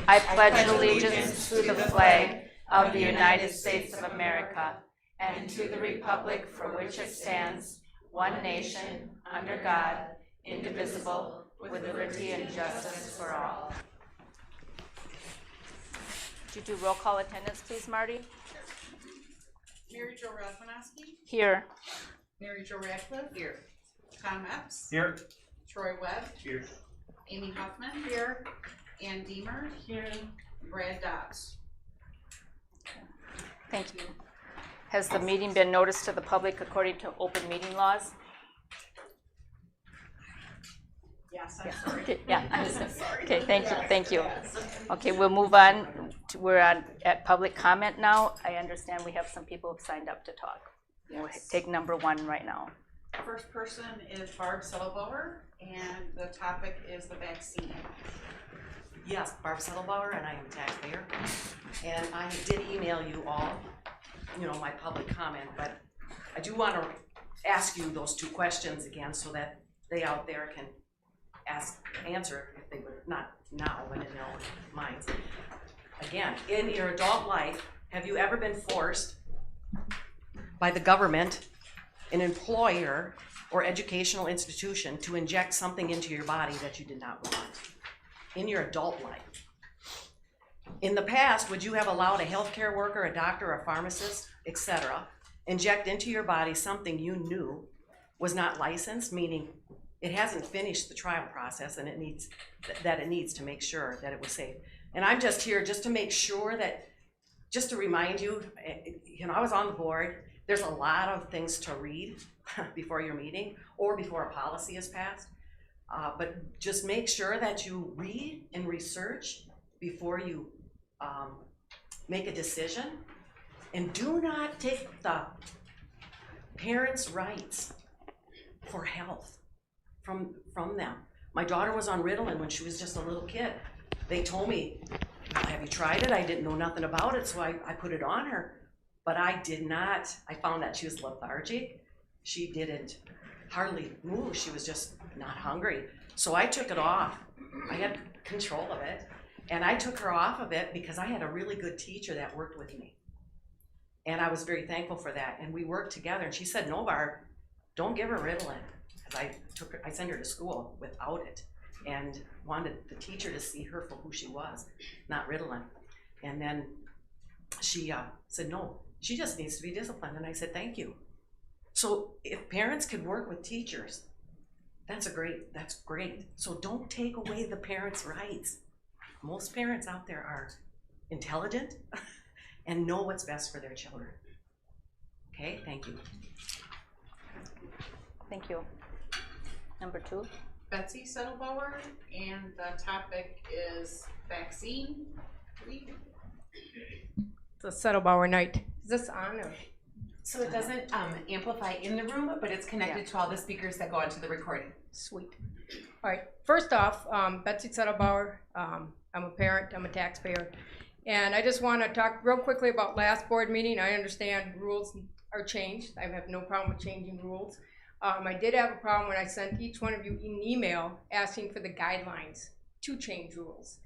I pledge allegiance to the flag of the United States of America and to the republic for which it stands, one nation, under God, indivisible, with liberty and justice for all. Would you do roll call attendance, please, Marty? Mary Jo Razmanowski. Here. Mary Jo Radcliffe. Here. Tom Epps. Here. Troy Webb. Here. Amy Huffman. Here. Ann Deemer. Here. Brad Dobbs. Thank you. Has the meeting been noticed to the public according to open meeting laws? Yes, I'm sorry. Okay, yeah, I'm sorry. Okay, thank you. Okay, we'll move on. We're at public comment now. I understand we have some people who've signed up to talk. We'll take number one right now. First person is Barb Settlebauer, and the topic is the vaccine. Yes, Barb Settlebauer, and I am a taxpayer. And I did email you all, my public comment, but I do want to ask you those two questions again so that they out there can answer if they would, not now, but in their own minds. Again, in your adult life, have you ever been forced by the government, an employer, or educational institution to inject something into your body that you did not want in your adult life? In the past, would you have allowed a healthcare worker, a doctor, a pharmacist, etc., inject into your body something you knew was not licensed, meaning it hasn't finished the trial process and it needs to make sure that it was safe? And I'm just here just to make sure that, just to remind you, I was on the board. There's a lot of things to read before your meeting or before a policy is passed. But just make sure that you read and research before you make a decision. And do not take the parents' rights for health from them. My daughter was on Ritalin when she was just a little kid. They told me, have you tried it? I didn't know nothing about it, so I put it on her. But I did not. I found that she was lethargic. She didn't hardly move. She was just not hungry. So I took it off. I had control of it. And I took her off of it because I had a really good teacher that worked with me. And I was very thankful for that. And we worked together. And she said, no, Barb, don't give her Ritalin. Because I sent her to school without it and wanted the teacher to see her for who she was, not Ritalin. And then she said, no, she just needs to be disciplined. And I said, thank you. So if parents could work with teachers, that's great. So don't take away the parents' rights. Most parents out there are intelligent and know what's best for their children. Okay, thank you. Thank you. Number two. Betsy Settlebauer, and the topic is vaccine. It's a Settlebauer night. Is this on or? So it doesn't amplify in the room, but it's connected to all the speakers that go onto the recording. Sweet. All right. First off, Betsy Settlebauer. I'm a parent. I'm a taxpayer. And I just want to talk real quickly about last board meeting. I understand rules are changed. I have no problem with changing rules. I did have a problem when I sent each one of you an email asking for the guidelines to change rules.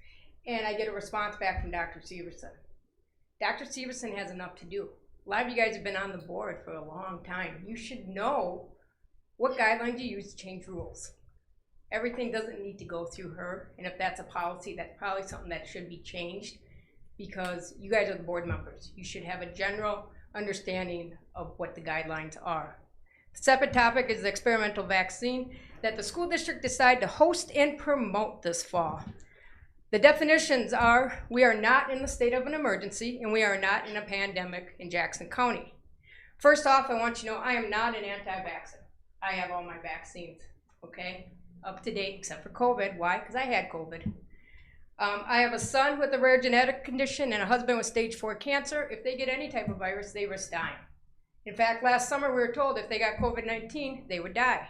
And I get a response back from Dr. Severson. Dr. Severson has enough to do. A lot of you guys have been on the board for a long time. You should know what guidelines you use to change rules. Everything doesn't need to go through her. And if that's a policy, that's probably something that should be changed because you guys are the board members. You should have a general understanding of what the guidelines are. The separate topic is the experimental vaccine that the school district decided to host and promote this fall. The definitions are, we are not in the state of an emergency and we are not in a pandemic in Jackson County. First off, I want you to know I am not an anti-vaxxer. I have all my vaccines, okay? Up to date except for COVID. Why? Because I had COVID. I have a son with a rare genetic condition and a husband with stage 4 cancer. If they get any type of virus, they risk dying. In fact, last summer we were told if they got COVID-19, they would die.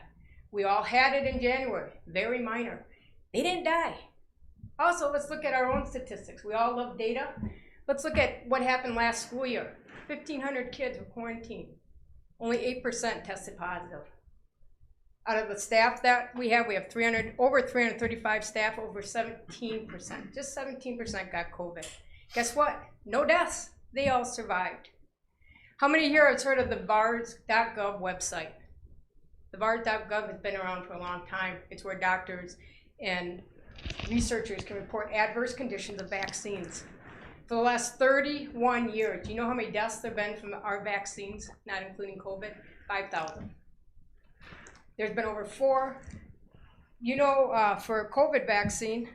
We all had it in January, very minor. They didn't die. Also, let's look at our own statistics. We all love data. Let's look at what happened last school year. 1,500 kids were quarantined. Only 8% tested positive. Out of the staff that we have over 335 staff, over 17%, just 17% got COVID. Guess what? No deaths. They all survived. How many here have heard of the VARS.gov website? The VARS.gov has been around for a long time. It's where doctors and researchers can report adverse conditions of vaccines. For the last 31 years, do you know how many deaths there have been from our vaccines, not including COVID? 5,000. There's been over for COVID vaccine,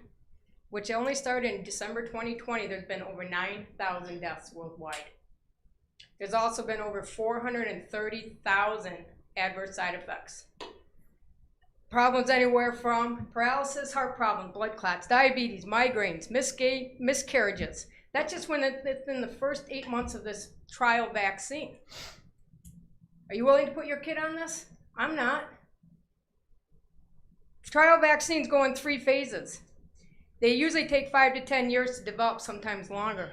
which only started in December 2020, there's been over 9,000 deaths worldwide. There's also been over 430,000 adverse side effects. Problems anywhere from paralysis, heart problems, blood clots, diabetes, migraines, miscarriages. That's just within the first 8 months of this trial vaccine. Are you willing to put your kid on this? I'm not. Trial vaccines go in 3 phases. They usually take 5 to 10 years to develop, sometimes longer.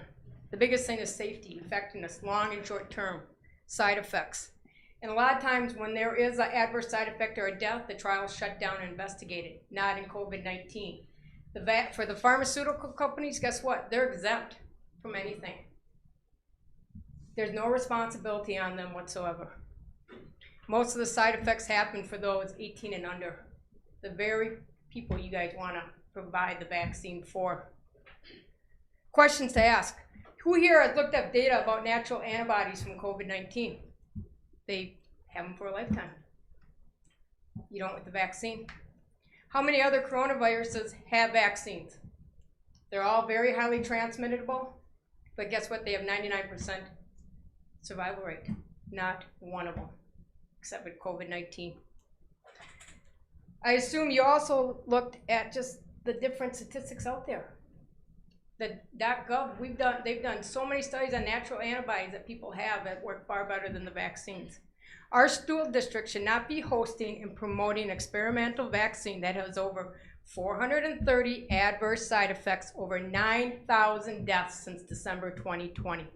The biggest thing is safety, effectiveness, long and short term side effects. And a lot of times when there is an adverse side effect or a death, the trial is shut down and investigated, not in COVID-19. For the pharmaceutical companies, guess what? They're exempt from anything. There's no responsibility on them whatsoever. Most of the side effects happen for those 18 and under, the very people you guys want to provide the vaccine for. Questions to ask. Who here has looked up data about natural antibodies from COVID-19? They have them for a lifetime. You don't with the vaccine. How many other coronaviruses have vaccines? They're all very highly transmittable, but guess what? They have 99% survival rate. Not one of them, except with COVID-19. I assume you also looked at just the different statistics out there. The .gov, they've done so many studies on natural antibodies that people have that work far better than the vaccines. Our school district should not be hosting and promoting experimental vaccine that has over 430 adverse side effects, over 9,000 deaths since December 2020.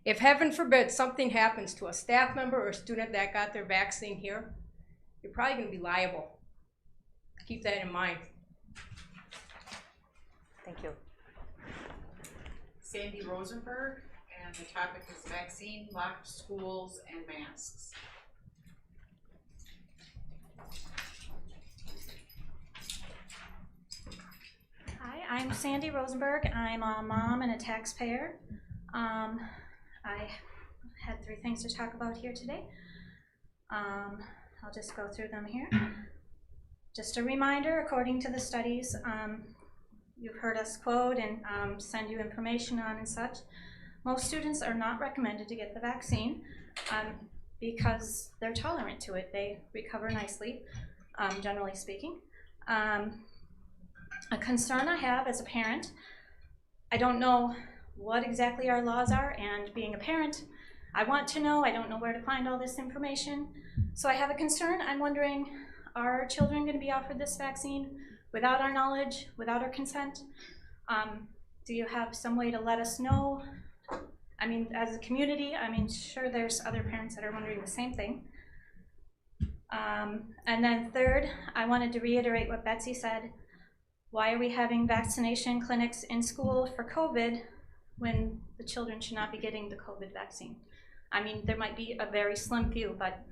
If heaven forbid something happens to a staff member or a student that got their vaccine here, you're probably going to be liable. Keep that in mind. Thank you. Sandy Rosenberg, and the topic is vaccine, locked schools, and masks. Hi, I'm Sandy Rosenberg. I'm a mom and a taxpayer. I had 3 things to talk about here today. I'll just go through them here. Just a reminder, according to the studies, you've heard us quote and send you information on and such. Most students are not recommended to get the vaccine because they're tolerant to it. They recover nicely, generally speaking. A concern I have as a parent, I don't know what exactly our laws are, and being a parent, I want to know. I don't know where to find all this information. So I have a concern. I'm wondering, are our children going to be offered this vaccine without our knowledge, without our consent? Do you have some way to let us know? I mean, as a community, sure there's other parents that are wondering the same thing. And then third, I wanted to reiterate what Betsy said. Why are we having vaccination clinics in school for COVID when the children should not be getting the COVID vaccine? I mean, there might be a very slim few, but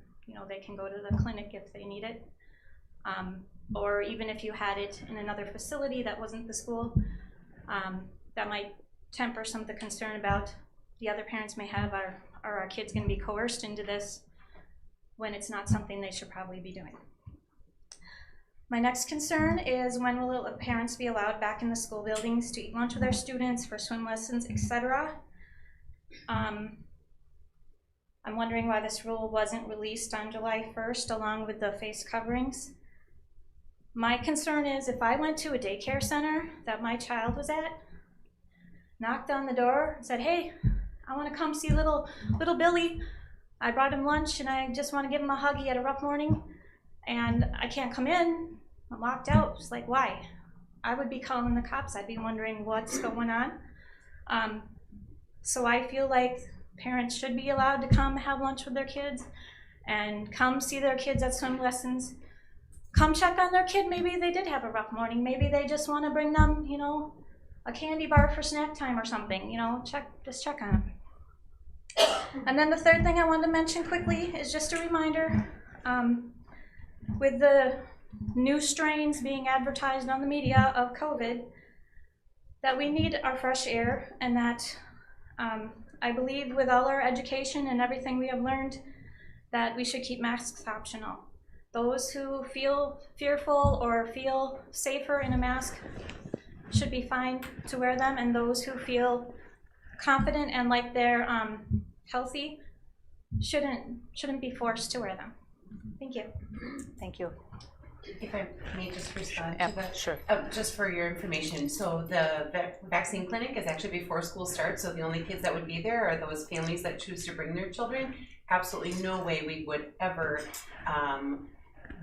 they can go to the clinic if they need it. Or even if you had it in another facility that wasn't the school, that might temper some of the concern about the other parents may have, are our kids going to be coerced into this when it's not something they should probably be doing. My next concern is, when will parents be allowed back in the school buildings to eat lunch with their students, for swim lessons, etc.? I'm wondering why this rule wasn't released on July 1st along with the face coverings. My concern is, if I went to a daycare center that my child was at, knocked on the door, and said, hey, I want to come see little Billy. I brought him lunch and I just want to give him a hug. He had a rough morning and I can't come in. I'm locked out. It's like, why? I would be calling the cops. I'd be wondering what's going on. So I feel like parents should be allowed to come have lunch with their kids and come see their kids at swim lessons come check on their kid. Maybe they did have a rough morning. Maybe they just want to bring them, you know, a candy bar for snack time or something, you know, just check on them. And then the third thing I wanted to mention quickly is just a reminder, with the new strains being advertised on the media of COVID, that we need our fresh air, and that I believe with all our education and everything we have learned that we should keep masks optional. Those who feel fearful or feel safer in a mask should be fine to wear them, and those who feel confident and like they're healthy shouldn't be forced to wear them. Thank you. Thank you. If I may just respond to that. Sure. Just for your information, so the vaccine clinic is actually before school starts, so the only kids that would be there are those families that choose to bring their children. Absolutely no way we would ever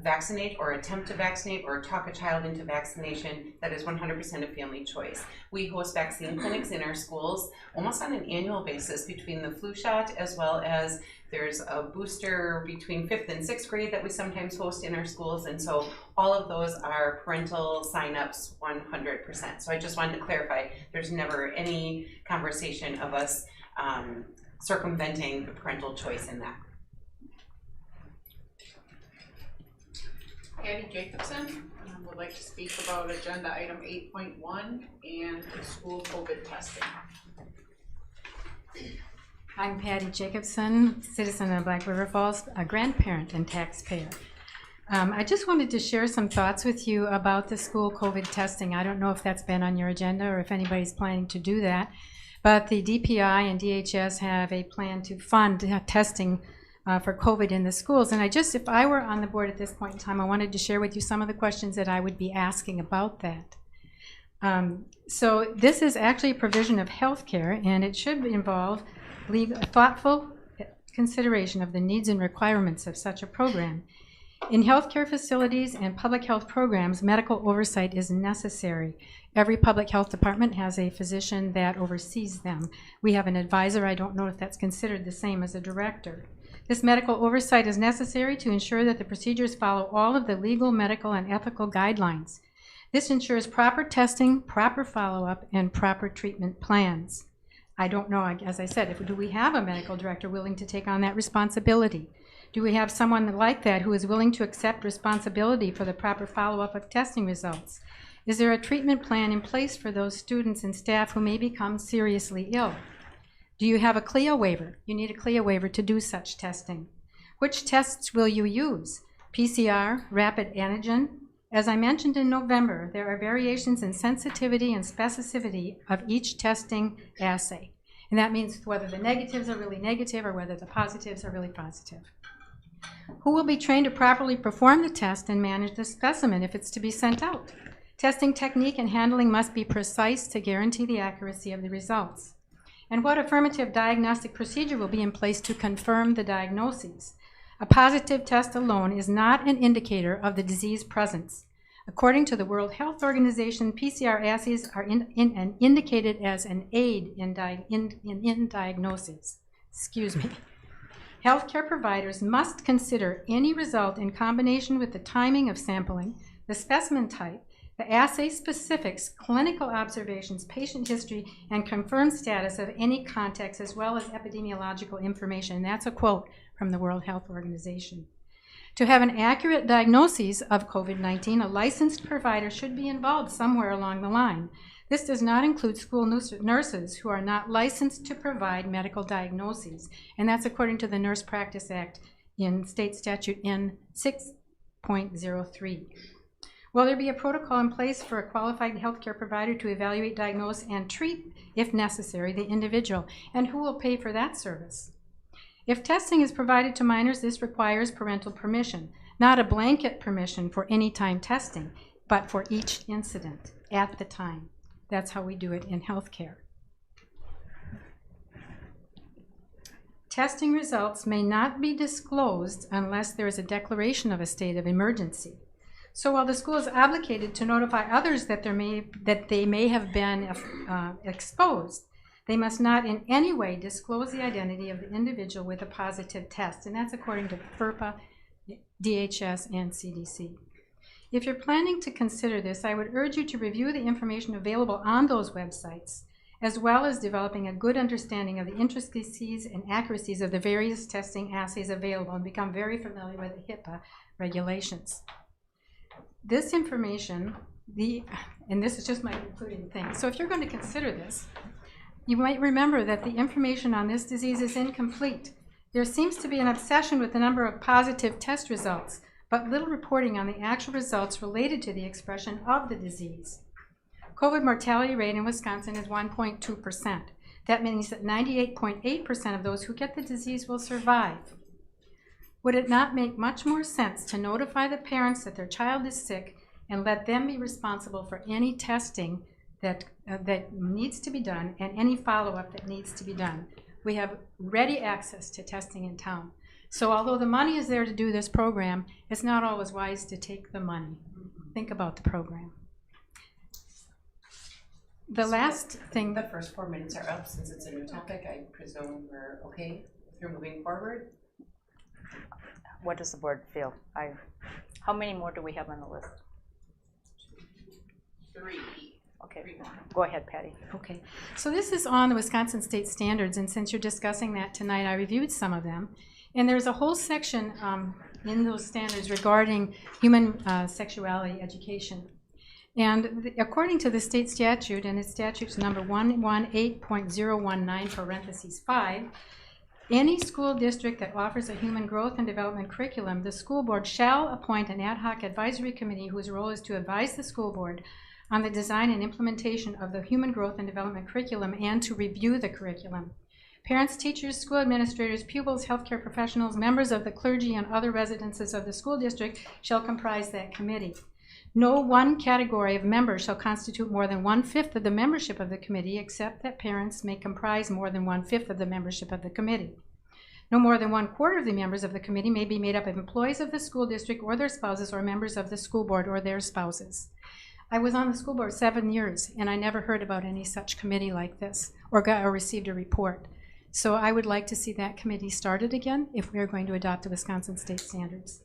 vaccinate or attempt to vaccinate or talk a child into vaccination. That is 100% a family choice. We host vaccine clinics in our schools almost on an annual basis between the flu shot, as well as there's a booster between 5th and 6th grade that we sometimes host in our schools. And so all of those are parental signups 100%. So I just wanted to clarify, there's never any conversation of us circumventing the parental choice in that. Patty Jacobson would like to speak about agenda item 8.1 and school COVID testing. I'm Patty Jacobson, citizen of Black River Falls, a grandparent and taxpayer. I just wanted to share some thoughts with you about the school COVID testing. I don't know if that's been on your agenda or if anybody's planning to do that, but the DPI and DHS have a plan to fund testing for COVID in the schools. And if I were on the board at this point in time, I wanted to share with you some of the questions that I would be asking about that. So this is actually a provision of health care, and it should involve thoughtful consideration of the needs and requirements of such a program. In healthcare facilities and public health programs, medical oversight is necessary. Every public health department has a physician that oversees them. We have an advisor. I don't know if that's considered the same as a director. This medical oversight is necessary to ensure that the procedures follow all of the legal, medical, and ethical guidelines. This ensures proper testing, proper follow-up, and proper treatment plans. I don't know, as I said, do we have a medical director willing to take on that responsibility? Do we have someone like that who is willing to accept responsibility for the proper follow-up of testing results? Is there a treatment plan in place for those students and staff who may become seriously ill? Do you have a CLIA waiver? You need a CLIA waiver to do such testing. Which tests will you use? PCR, rapid antigen? As I mentioned in November, there are variations in sensitivity and specificity of each testing assay. And that means whether the negatives are really negative or whether the positives are really positive. Who will be trained to properly perform the test and manage the specimen if it's to be sent out? Testing technique and handling must be precise to guarantee the accuracy of the results. And what affirmative diagnostic procedure will be in place to confirm the diagnoses? A positive test alone is not an indicator of the disease presence. According to the World Health Organization, PCR assays are indicated as an aid in diagnosis. Excuse me. Healthcare providers must consider any result in combination with the timing of sampling, the specimen type, the assay specifics, clinical observations, patient history, and confirmed status of any context, as well as epidemiological information. That's a quote from the World Health Organization. To have an accurate diagnosis of COVID-19, a licensed provider should be involved somewhere along the line. This does not include school nurses who are not licensed to provide medical diagnoses, and that's according to the Nurse Practice Act in State Statute N 6.03. Will there be a protocol in place for a qualified healthcare provider to evaluate, diagnose, and treat, if necessary, the individual? And who will pay for that service? If testing is provided to minors, this requires parental permission, not a blanket permission for any time testing, but for each incident at the time. That's how we do it in healthcare. Testing results may not be disclosed unless there is a declaration of a state of emergency. So while the school is obligated to notify others that they may have been exposed, they must not in any way disclose the identity of the individual with a positive test, and that's according to FERPA, DHS, and CDC. If you're planning to consider this, I would urge you to review the information available on those websites, as well as developing a good understanding of the intricacies and accuracies of the various testing assays available and become very familiar with the HIPAA regulations. This information, and this is just my concluding thing, so if you're going to consider this, you might remember that the information on this disease is incomplete. There seems to be an obsession with the number of positive test results, but little reporting on the actual results related to the expression of the disease. COVID mortality rate in Wisconsin is 1.2%. That means that 98.8% of those who get the disease will survive. Would it not make much more sense to notify the parents that their child is sick and let them be responsible for any testing that needs to be done and any follow-up that needs to be done? We have ready access to testing in town. So although the money is there to do this program, it's not always wise to take the money. Think about the program. The last thing. The first 4 minutes are up. Since it's a new topic, I presume we're okay if you're moving forward. What does the board feel? How many more do we have on the list? 3. Okay, go ahead, Patty. Okay, so this is on the Wisconsin State Standards, and since you're discussing that tonight, I reviewed some of them. And there's a whole section in those standards regarding human sexuality education. And according to the state statute, and it's statutes number 118.019 parentheses 5, any school district that offers a human growth and development curriculum, the school board shall appoint an ad hoc advisory committee whose role is to advise the school board on the design and implementation of the human growth and development curriculum and to review the curriculum. Parents, teachers, school administrators, pupils, healthcare professionals, members of the clergy, and other residences of the school district shall comprise that committee. No one category of members shall constitute more than 1/5 of the membership of the committee, except that parents may comprise more than 1/5 of the membership of the committee. No more than 1/4 of the members of the committee may be made up of employees of the school district or their spouses or members of the school board or their spouses. I was on the school board 7 years, and I never heard about any such committee like this or received a report. So I would like to see that committee started again if we are going to adopt the Wisconsin State Standards.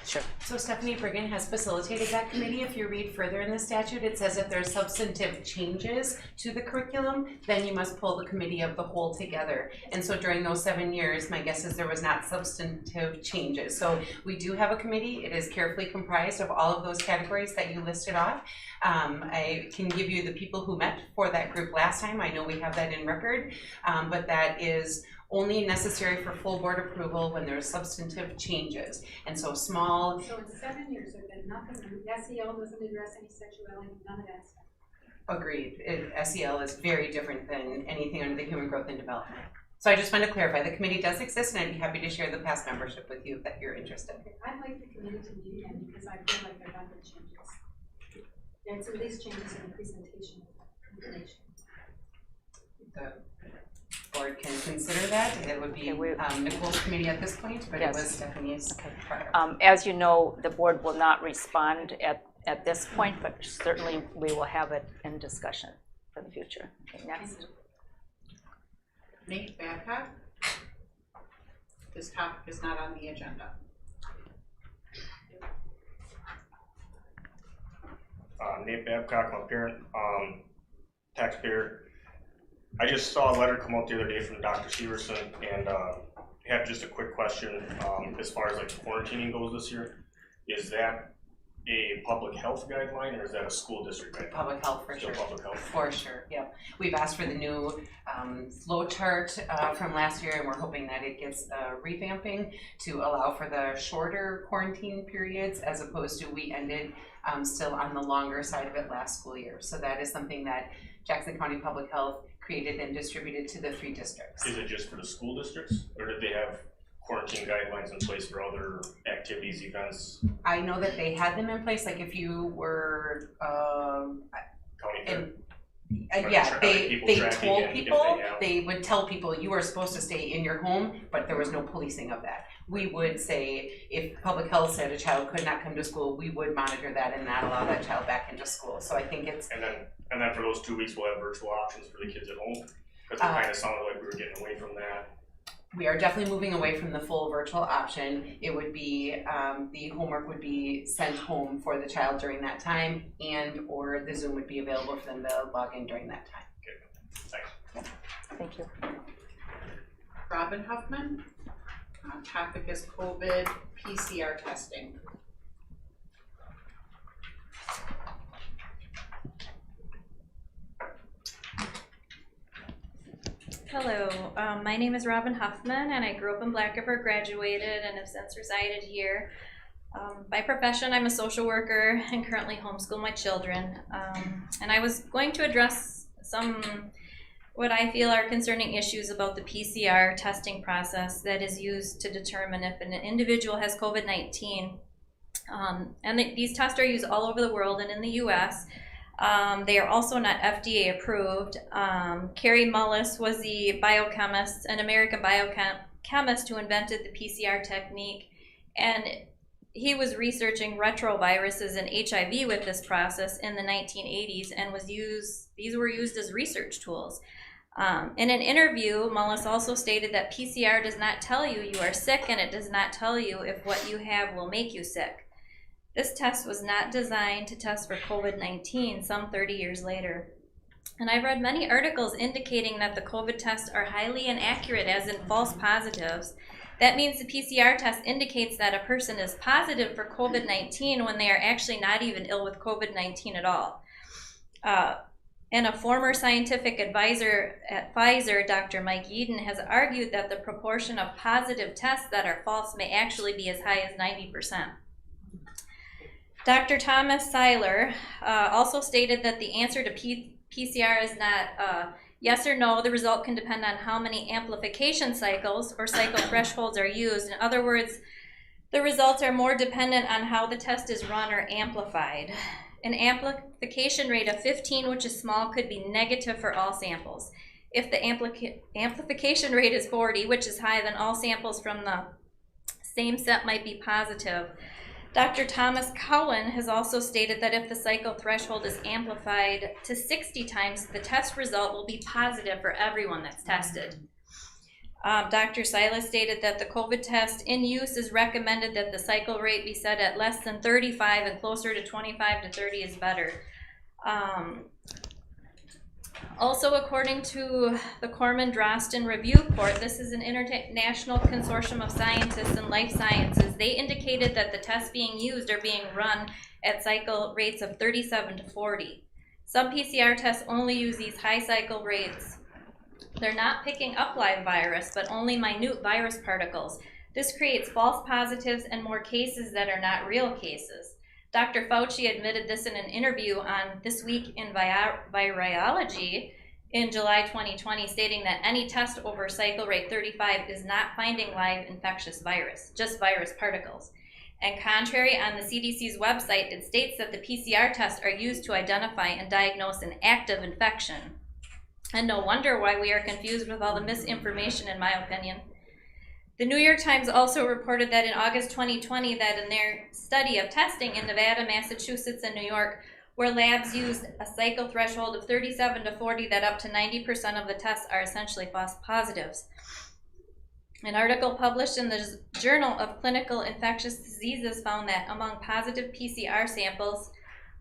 Sure. So Stephanie Brigham has facilitated that committee. If you read further in the statute, it says if there's substantive changes to the curriculum, then you must pull the committee of the whole together. And so during those 7 years, my guess is there was not substantive changes. So we do have a committee. It is carefully comprised of all of those categories that you listed off. I can give you the people who met for that group last time. I know we have that in record, but that is only necessary for full board approval when there's substantive changes. And so small. So in 7 years, there's been nothing, SEL doesn't address any sexuality, none of that stuff. Agreed. SEL is very different than anything under the human growth and development. So I just want to clarify, the committee does exist, and I'd be happy to share the past membership with you if you're interested. Okay. I'd like the committee to meet again because I feel like there have been changes. There's at least changes in the presentation of information. The board can consider that. It would be Nicole's committee at this point, but Yes. it was Stephanie's prior. As you know, the board will not respond at this point, but certainly we will have it in discussion for the future. Okay, next. Nate Babcock. This topic is not on the agenda. Nate Babcock, I'm a parent, taxpayer. I just saw a letter come out the other day from Dr. Severson and have just a quick question as far as like quarantining goes this year. Is that a public health guideline or is that a school district guideline? Public health for Still sure. public health. For sure, yep. We've asked for the new flow chart from last year, and we're hoping that it gets revamping to allow for the shorter quarantine periods as opposed to we ended still on the longer side of it last school year. So that is something that Jackson County Public Health created and distributed to the 3 districts. Is it just for the school districts or did they have quarantine guidelines in place for other activities, events? I know that they had them in place, like if you were County fair? yeah, they told tracking people, if they would tell people you are supposed to stay in your home, but there was no policing of that. We would say if public health said a child could not come to school, we would monitor that and not allow that child back into school. So I think it's And then for those 2 weeks, we'll have virtual options for the kids at home because it kind of sounded like we were getting away from that. we are definitely moving away from the full virtual option. It would be, the homework would be sent home for the child during that time, and or the Zoom would be available for them to log in during that time. Thanks. Thank you. Robin Huffman. Topic is COVID PCR testing. Hello, my name is Robin Huffman, and I grew up in Black River, graduated, and have since resided here. By profession, I'm a social worker and currently homeschool my children. And I was going to address some what I feel are concerning issues about the PCR testing process that is used to determine if an individual has COVID-19. These tests are used all over the world and in the US. They are also not FDA approved. Carrie Mullis was the biochemist, an American biochemist who invented the PCR technique, and he was researching retroviruses and HIV with this process in the 1980s, and these were used as research tools. In an interview, Mullis also stated that PCR does not tell you you are sick, and it does not tell you if what you have will make you sick. This test was not designed to test for COVID-19 some 30 years later. And I've read many articles indicating that the COVID tests are highly inaccurate, as in false positives. That means the PCR test indicates that a person is positive for COVID-19 when they are actually not even ill with COVID-19 at all. And a former scientific advisor at Pfizer, Dr. Mike Yeadon, has argued that the proportion of positive tests that are false may actually be as high as 90%. Dr. Thomas Seiler also stated that the answer to PCR is not yes or no. The result can depend on how many amplification cycles or cycle thresholds are used. In other words, the results are more dependent on how the test is run or amplified. An amplification rate of 15, which is small, could be negative for all samples. If the amplification rate is 40, which is high, then all samples from the same set might be positive. Dr. Thomas Cowan has also stated that if the cycle threshold is amplified to 60 times, the test result will be positive for everyone that's tested. Dr. Silas stated that the COVID test in use is recommended that the cycle rate be set at less than 35, and closer to 25 to 30 is better. Also, according to the Corman-Drosten Review Report, this is an international consortium of scientists in life sciences. They indicated that the tests being used are being run at cycle rates of 37 to 40. Some PCR tests only use these high cycle rates. They're not picking up live virus, but only minute virus particles. This creates false positives and more cases that are not real cases. Dr. Fauci admitted this in an interview on This Week in Virology in July 2020, stating that any test over cycle rate 35 is not finding live infectious virus, just virus particles. And contrary, on the CDC's website, it states that the PCR tests are used to identify and diagnose an active infection. And no wonder why we are confused with all the misinformation, in my opinion. The New York Times also reported that in August 2020 that in their study of testing in Nevada, Massachusetts, and New York, where labs used a cycle threshold of 37 to 40, that up to 90% of the tests are essentially false positives. An article published in the Journal of Clinical Infectious Diseases found that among positive PCR samples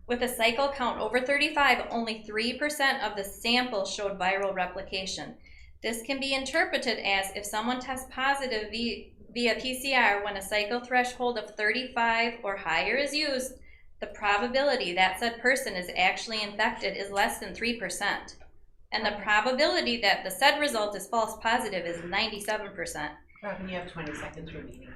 with a cycle count over 35, only 3% of the samples showed viral replication. This can be interpreted as if someone tests positive via PCR when a cycle threshold of 35 or higher is used, the probability that said person is actually infected is less than 3%. And the probability that the said result is false positive is 97%. Robin, you have 20 seconds remaining.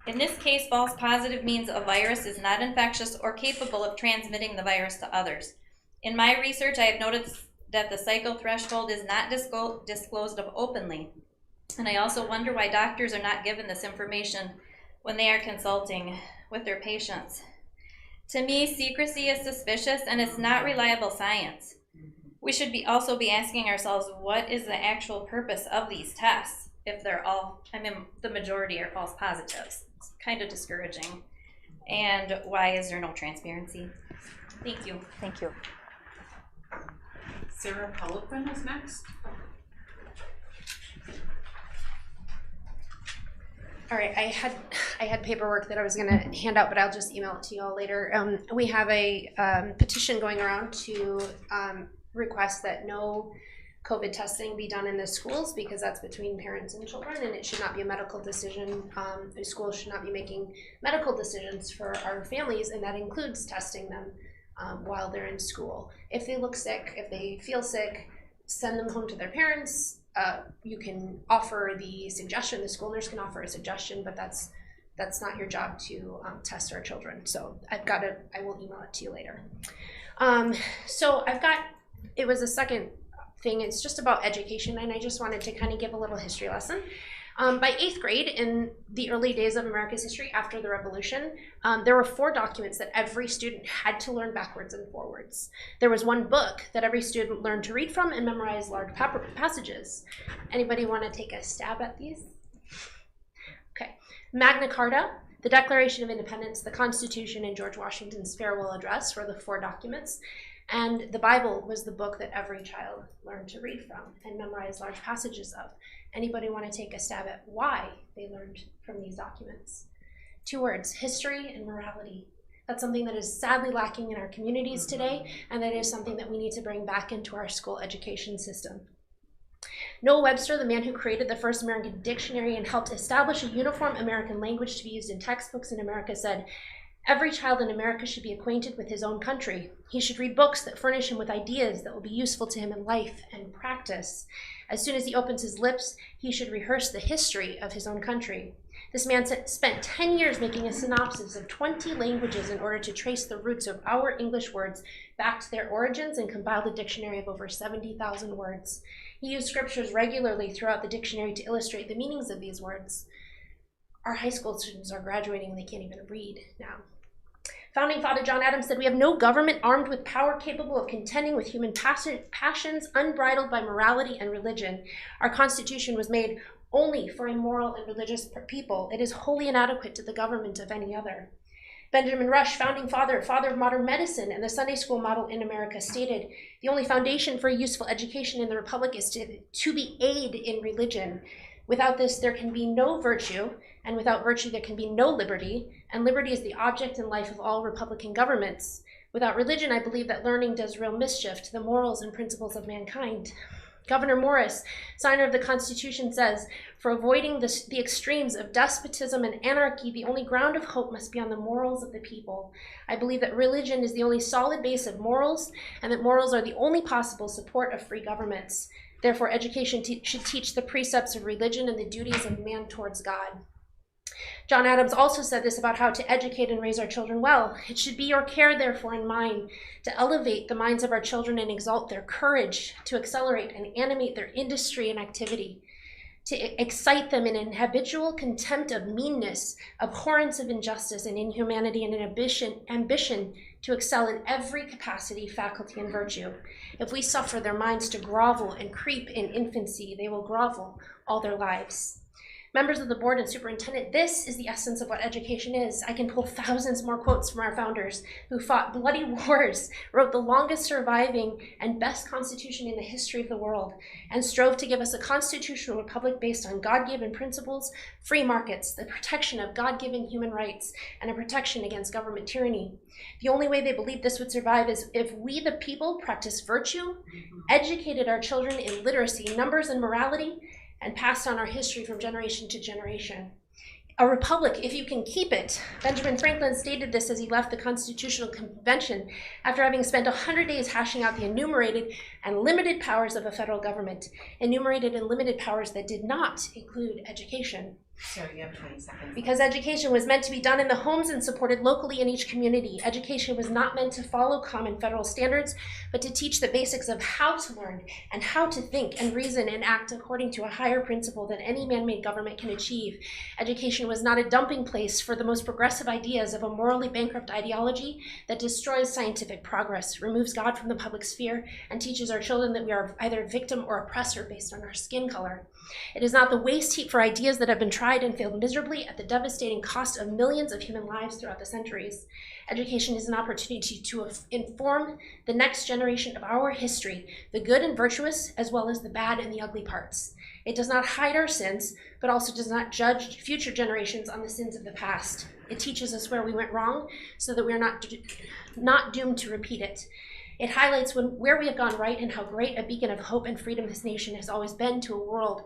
In this case, false positive means a virus is not infectious or capable of transmitting the virus to others. In my research, I have noticed that the cycle threshold is not disclosed of openly. And I also wonder why doctors are not given this information when they are consulting with their patients. To me, secrecy is suspicious and it's not reliable science. We should also be asking ourselves, what is the actual purpose of these tests if they're all, the majority are false positives? It's kind of discouraging. And why is there no transparency? Thank you. Thank you. Sarah Pelican is next. All right, I had paperwork that I was gonna hand out, but I'll just email it to you all later. We have a petition going around to request that no COVID testing be done in the schools, because that's between parents and children, and it should not be a medical decision. The schools should not be making medical decisions for our families, and that includes testing them while they're in school. If they look sick, if they feel sick, send them home to their parents. You can offer the suggestion, the school nurse can offer a suggestion, but that's not your job to test our children. So I will email it to you later. So it was a second thing, it's just about education, and I just wanted to kind of give a little history lesson. By 8th grade, in the early days of America's history after the Revolution, there were 4 documents that every student had to learn backwards and forwards. There was 1 book that every student learned to read from and memorize large passages. Anybody want to take a stab at these? Okay. Magna Carta, the Declaration of Independence, the Constitution, and George Washington's farewell address were the 4 documents. And the Bible was the book that every child learned to read from and memorize large passages of. Anybody want to take a stab at why they learned from these documents? 2 words, history and morality. That's something that is sadly lacking in our communities today, and that is something that we need to bring back into our school education system. Noah Webster, the man who created the first American dictionary and helped establish a uniform American language to be used in textbooks in America, said, "Every child in America should be acquainted with his own country. He should read books that furnish him with ideas that will be useful to him in life and practice. As soon as he opens his lips, he should rehearse the history of his own country." This man spent 10 years making a synopsis of 20 languages in order to trace the roots of our English words back to their origins and compiled a dictionary of over 70,000 words. He used scriptures regularly throughout the dictionary to illustrate the meanings of these words. Our high school students are graduating and they can't even read now. Founding Father John Adams said, "We have no government armed with power capable of contending with human passions unbridled by morality and religion. Our Constitution was made only for a moral and religious people. It is wholly inadequate to the government of any other." Benjamin Rush, founding father of modern medicine and the Sunday school model in America, stated, "The only foundation for a useful education in the Republic is to be aid in religion. Without this, there can be no virtue, and without virtue, there can be no liberty, and liberty is the object and life of all Republican governments. Without religion, I believe that learning does real mischief to the morals and principles of mankind." Governor Morris, signer of the Constitution, says, "For avoiding the extremes of despotism and anarchy, the only ground of hope must be on the morals of the people. I believe that religion is the only solid base of morals, and that morals are the only possible support of free governments. Therefore, education should teach the precepts of religion and the duties of man towards God." John Adams also said this about how to educate and raise our children well. "It should be your care, therefore, and mine, to elevate the minds of our children and exalt their courage, to accelerate and animate their industry and activity, to excite them in an habitual contempt of meanness, abhorrence of injustice and inhumanity, and an ambition to excel in every capacity, faculty, and virtue. If we suffer their minds to grovel and creep in infancy, they will grovel all their lives." Members of the board and superintendent, this is the essence of what education is. I can pull thousands more quotes from our founders who fought bloody wars, wrote the longest surviving and best constitution in the history of the world, and strove to give us a constitutional republic based on God-given principles, free markets, the protection of God-given human rights, and a protection against government tyranny. The only way they believed this would survive is if we, the people, practiced virtue, educated our children in literacy, numbers, and morality, and passed on our history from generation to generation. A republic, if you can keep it. Benjamin Franklin stated this as he left the Constitutional Convention after having spent 100 days hashing out the enumerated and limited powers of a federal government, enumerated and limited powers that did not include education. Sarah, you have 20 seconds. Because education was meant to be done in the homes and supported locally in each community. Education was not meant to follow common federal standards, but to teach the basics of how to learn and how to think and reason and act according to a higher principle than any man-made government can achieve. Education was not a dumping place for the most progressive ideas of a morally bankrupt ideology that destroys scientific progress, removes God from the public sphere, and teaches our children that we are either victim or oppressor based on our skin color. It is not the waste heap for ideas that have been tried tried and failed miserably at the devastating cost of millions of human lives throughout the centuries. Education is an opportunity to inform the next generation of our history, the good and virtuous, as well as the bad and the ugly parts. It does not hide our sins, but also does not judge future generations on the sins of the past. It teaches us where we went wrong so that we are not doomed to repeat it. It highlights where we have gone right and how great a beacon of hope and freedom this nation has always been to a world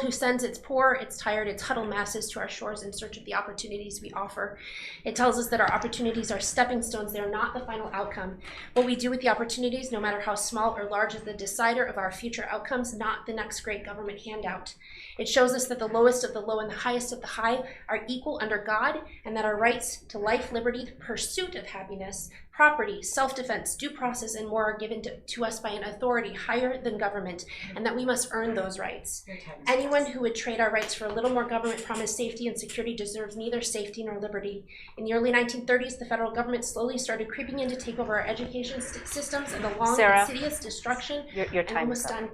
who sends its poor, its tired, its huddled masses to our shores in search of the opportunities we offer. It tells us that our opportunities are stepping stones. They are not the final outcome. What we do with the opportunities, no matter how small or large, is the decider of our future outcomes, not the next great government handout. It shows us that the lowest of the low and the highest of the high are equal under God, and that our rights to life, liberty, the pursuit of happiness, property, self-defense, due process, and more are given to us by an authority higher than government, and that we must earn those rights. Anyone who would trade our rights for a little more government-promised safety and security deserves neither safety nor liberty. In the early 1930s, the federal government slowly started creeping in to take over our education systems, and the long, Sarah, insidious destruction your time is up.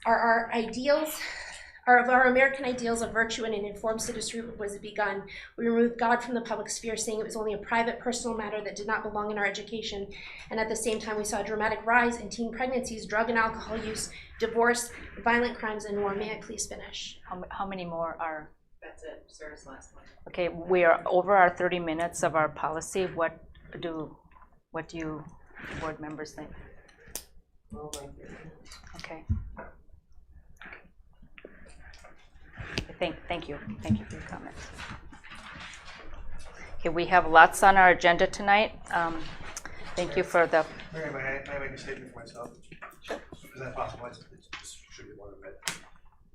Our ideals, of our American ideals of virtue and an informed citizenry was begun. We removed God from the public sphere, saying it was only a private, personal matter that did not belong in our education. And at the same time, we saw a dramatic rise in teen pregnancies, drug and alcohol use, divorce, violent crimes, and more. May I please finish? How many more are? That's it, Sarah's last one. Okay, we are over our 30 minutes of our policy. What do you board members think? Okay. Thank you for your comments. Okay, we have lots on our agenda tonight. Thank you for the. Mary, may I make a statement for myself? Sure. Is that possible? It should be more than that.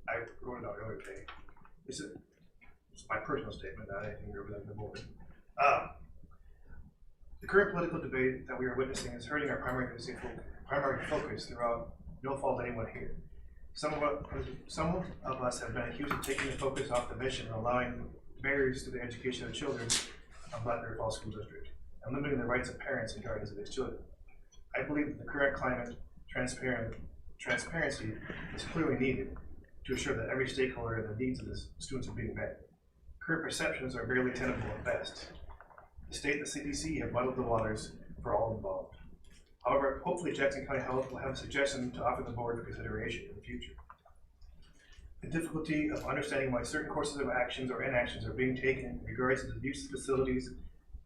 I wrote it out earlier today. It's my personal statement, not anything representing the board. The current political debate that we are witnessing is hurting our primary focus throughout no fault of anyone here. Some of us have been accused of taking the focus off the mission and allowing barriers to the education of children of Black River Falls School District and limiting the rights of parents and guardians of these children. I believe that the current climate transparency is clearly needed to ensure that every stakeholder and the needs of the students are being met. Current perceptions are barely tenable at best. The state and the CDC have muddled the waters for all involved. However, hopefully Jackson County Health will have a suggestion to offer the board for consideration in the future. The difficulty of understanding why certain courses of actions or inactions are being taken in regards to the use of facilities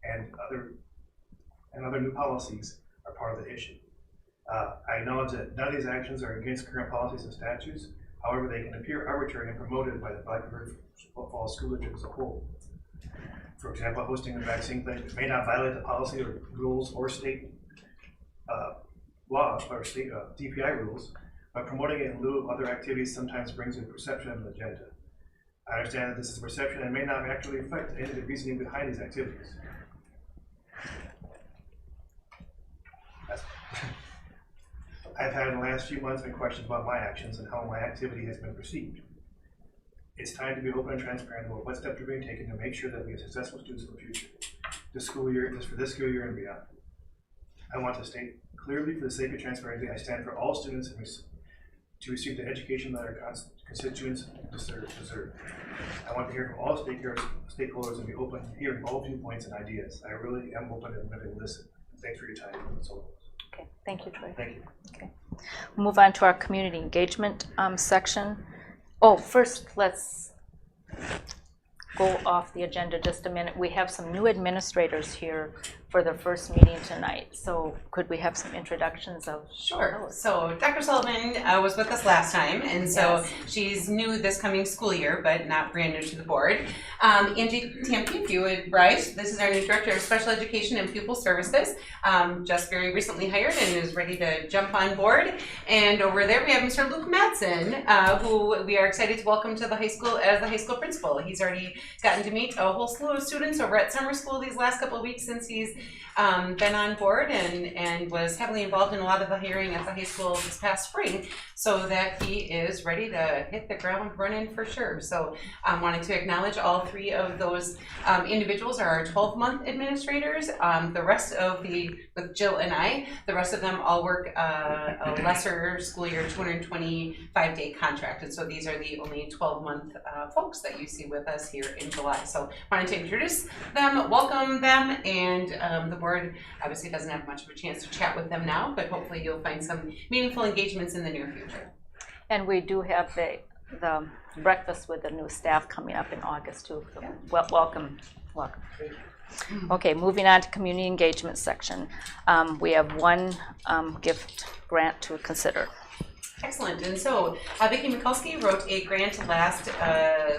and other new policies are part of the issue. I acknowledge that none of these actions are against current policies and statutes. However, they can appear arbitrary and promoted by the Black River Falls School District as a whole. For example, hosting a vaccine clinic may not violate the policy or rules or state law or state DPI rules, but promoting it in lieu of other activities sometimes brings a perception of an agenda. I understand that this is a perception and may not actually affect any of the reasoning behind these activities. I've had in the last few months been questions about my actions and how my activity has been perceived. It's time to be open and transparent about what steps are being taken to make sure that we have successful students in the future, this school year, for this school year and beyond. I want to state clearly, for the sake of transparency, I stand for all students to receive the education that our constituents deserve. I want to hear from all stakeholders and be open to hearing all viewpoints and ideas. I really am open and ready to listen. Thanks for your time. Okay, thank you, Troy. Thank you. Okay, we'll move on to our community engagement section. Oh, first, let's go off the agenda just a minute. We have some new administrators here for the first meeting tonight. So could we have some introductions of? Sure. So Dr. Sullivan was with us last time, and so she's new this coming school year, but not brand new to the board. Angie Tampi, if you would rise. This is our new Director of Special Education and Pupil Services, just very recently hired and is ready to jump on board. And over there we have Mr. Luke Madsen, who we are excited to welcome to the high school as the high school principal. He's already gotten to meet a whole slew of students over at summer school these last couple of weeks since he's been on board and was heavily involved in a lot of the hiring at the high school this past spring, so that he is ready to hit the ground running for sure. So I wanted to acknowledge all 3 of those individuals are our 12-month administrators. The rest of with Jill and I, the rest of them all work a lesser school year 225-day contract, and so these are the only 12-month folks that you see with us here in July. So I wanted to introduce them, welcome them, and the board obviously doesn't have much of a chance to chat with them now, but hopefully you'll find some meaningful engagements in the near future. And we do have the breakfast with the new staff coming up in August too. So welcome. Okay, moving on to community engagement section. We have one gift grant to consider. Excellent. And so Vicki Mikulski wrote a grant last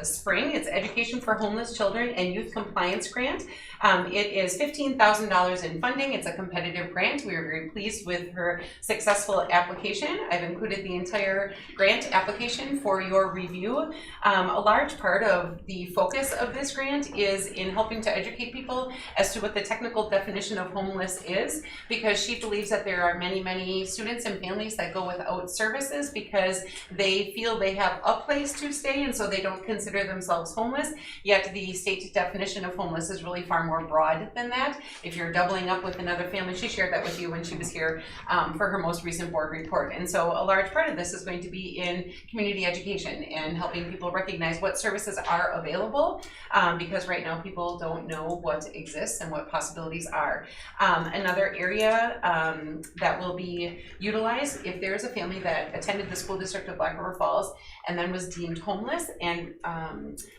spring. It's Education for Homeless Children and Youth Compliance Grant. It is $15,000 in funding. It's a competitive grant. We are very pleased with her successful application. I've included the entire grant application for your review. A large part of the focus of this grant is in helping to educate people as to what the technical definition of homeless is, because she believes that there are many, many students and families that go without services because they feel they have a place to stay and so they don't consider themselves homeless, yet the state definition of homeless is really far more broad than that. If you're doubling up with another family, she shared that with you when she was here for her most recent board report. And so a large part of this is going to be in community education and helping people recognize what services are available, because right now people don't know what exists and what possibilities are. Another area that will be utilized, if there is a family that attended the school district of Black River Falls and then was deemed homeless and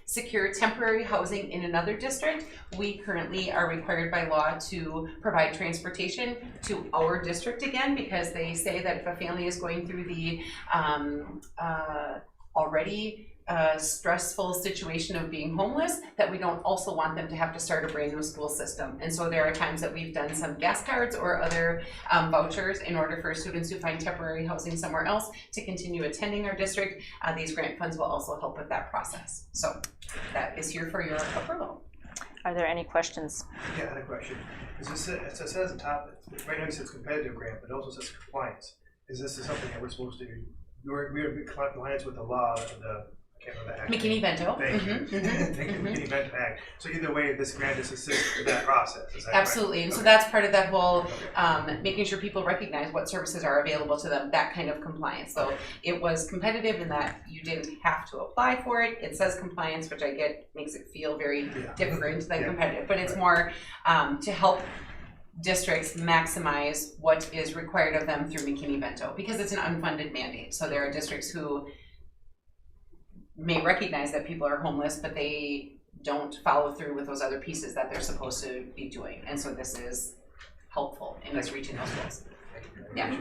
secured temporary housing in another district, we currently are required by law to provide transportation to our district again, because they say that if a family is going through the already stressful situation of being homeless, that we don't also want them to have to start a brand new school system. And so there are times that we've done some gas cards or other vouchers in order for students who find temporary housing somewhere else to continue attending our district. These grant funds will also help with that process. So that is here for your approval. Are there any questions? Yeah, I had a question. It says at the top, right now it says competitive grant, but it also says compliance. Is this something that we're supposed to do? We are in compliance with the law of the, I can't remember the act. McKinney-Vento. Thank you. Thank you, McKinney-Vento Act. So either way, this grant just assists in that process. Is that Absolutely. Right? And so Okay. that's part of that whole making sure people recognize what services are available to them, that kind of compliance. So it was competitive in that you didn't have to apply for it. It says compliance, which I get makes it feel very different than competitive, but it's more to help districts maximize what is required of them through McKinney-Vento, because it's an unfunded mandate. So there are districts who may recognize that people are homeless, but they don't follow through with those other pieces that they're supposed to be doing. And so this is helpful in us reaching those goals. Yeah.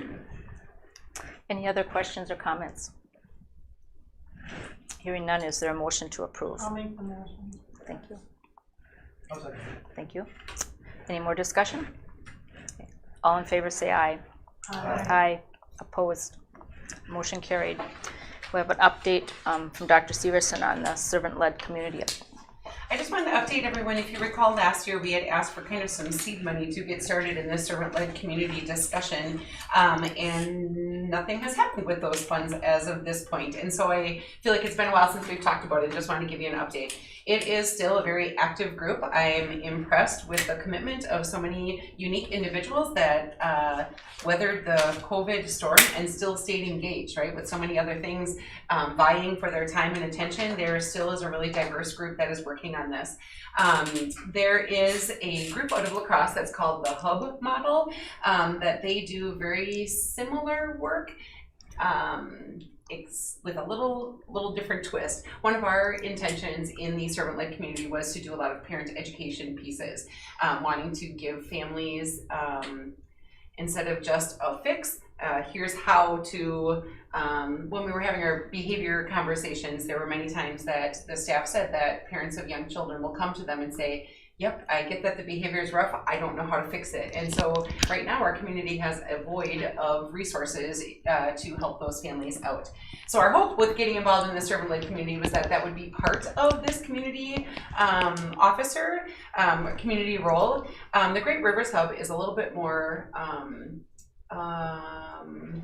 Any other questions or comments? Hearing none, is there a motion to approve? I'll make the motion. Thank you. I'll second it. Thank you. Any more discussion? Okay. All in favor say aye. Aye. Aye. Opposed? Motion carried. We have an update from Dr. Severson on the servant-led community. I just wanted to update everyone. If you recall, last year we had asked for kind of some seed money to get started in this servant-led community discussion, and nothing has happened with those funds as of this point. And so I feel like it's been a while since we've talked about it. Just wanted to give you an update. It is still a very active group. I'm impressed with the commitment of so many unique individuals that weathered the COVID storm and still stayed engaged, right? With so many other things vying for their time and attention, there still is a really diverse group that is working on this. There is a group out of La Crosse that's called the Hub Model that they do very similar work. It's with a little different twist. One of our intentions in the servant-led community was to do a lot of parent education pieces, wanting to give families, instead of just a fix, here's how to, when we were having our behavior conversations, there were many times that the staff said that parents of young children will come to them and say, yep, I get that the behavior is rough, I don't know how to fix it. And so right now our community has a void of resources to help those families out. So our hope with getting involved in the servant-led community was that that would be part of this community officer community role. The Great Rivers Hub is a little bit more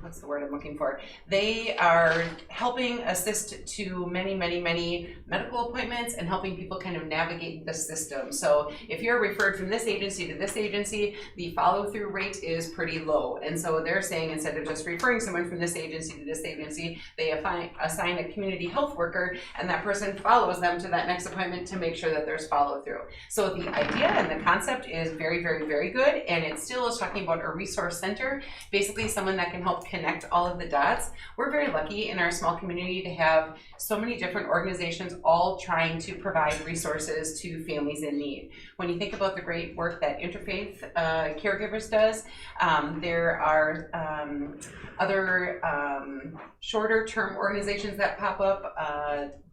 what's the word I'm looking for? They are helping assist to many medical appointments and helping people kind of navigate the system. So if you're referred from this agency to this agency, the follow-through rate is pretty low. And so they're saying instead of just referring someone from this agency to this agency, they assign a community health worker, and that person follows them to that next appointment to make sure that there's follow-through. So the idea and the concept is very good, and it still is talking about a resource center, basically someone that can help connect all of the dots. We're very lucky in our small community to have so many different organizations all trying to provide resources to families in need. When you think about the great work that Interfaith Caregivers does, there are other shorter term organizations that pop up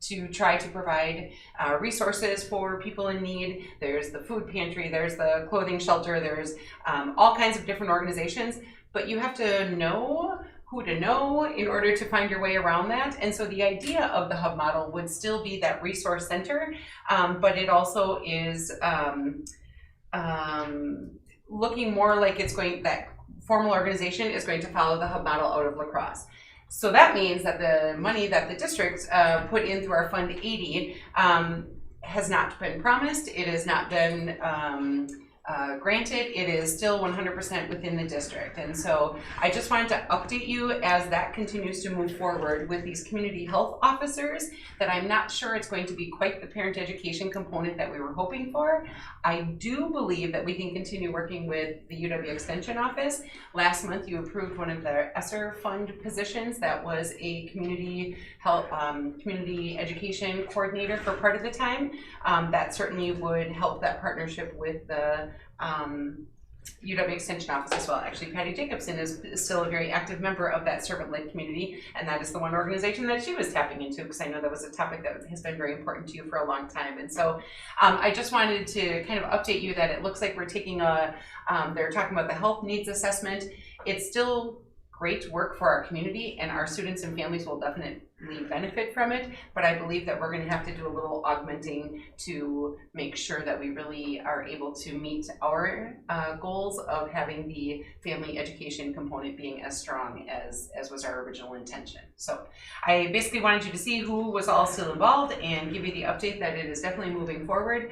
to try to provide resources for people in need. There's the food pantry, there's the clothing shelter, there's all kinds of different organizations, but you have to know who to know in order to find your way around that. And so the idea of the hub model would still be that resource center, but it also is looking more like it's going, that formal organization is going to follow the hub model out of La Crosse. So that means that the money that the district put in through our Fund 80 has not been promised, it has not been granted, it is still 100% within the district. And so I just wanted to update you as that continues to move forward with these community health officers, that I'm not sure it's going to be quite the parent education component that we were hoping for. I do believe that we can continue working with the UW Extension Office. Last month you approved one of the ESSER fund positions that was a community health, community education coordinator for part of the time. That certainly would help that partnership with the UW Extension Office as well. Actually, Patty Jacobson is still a very active member of that servant-led community, and that is the one organization that she was tapping into, because I know that was a topic that has been very important to you for a long time. And so I just wanted to kind of update you that it looks like we're taking a, they're talking about the health needs assessment. It's still great work for our community, and our students and families will definitely benefit from it, but I believe that we're going to have to do a little augmenting to make sure that we really are able to meet our goals of having the family education component being as strong as was our original intention. So I basically wanted you to see who was all still involved and give you the update that it is definitely moving forward.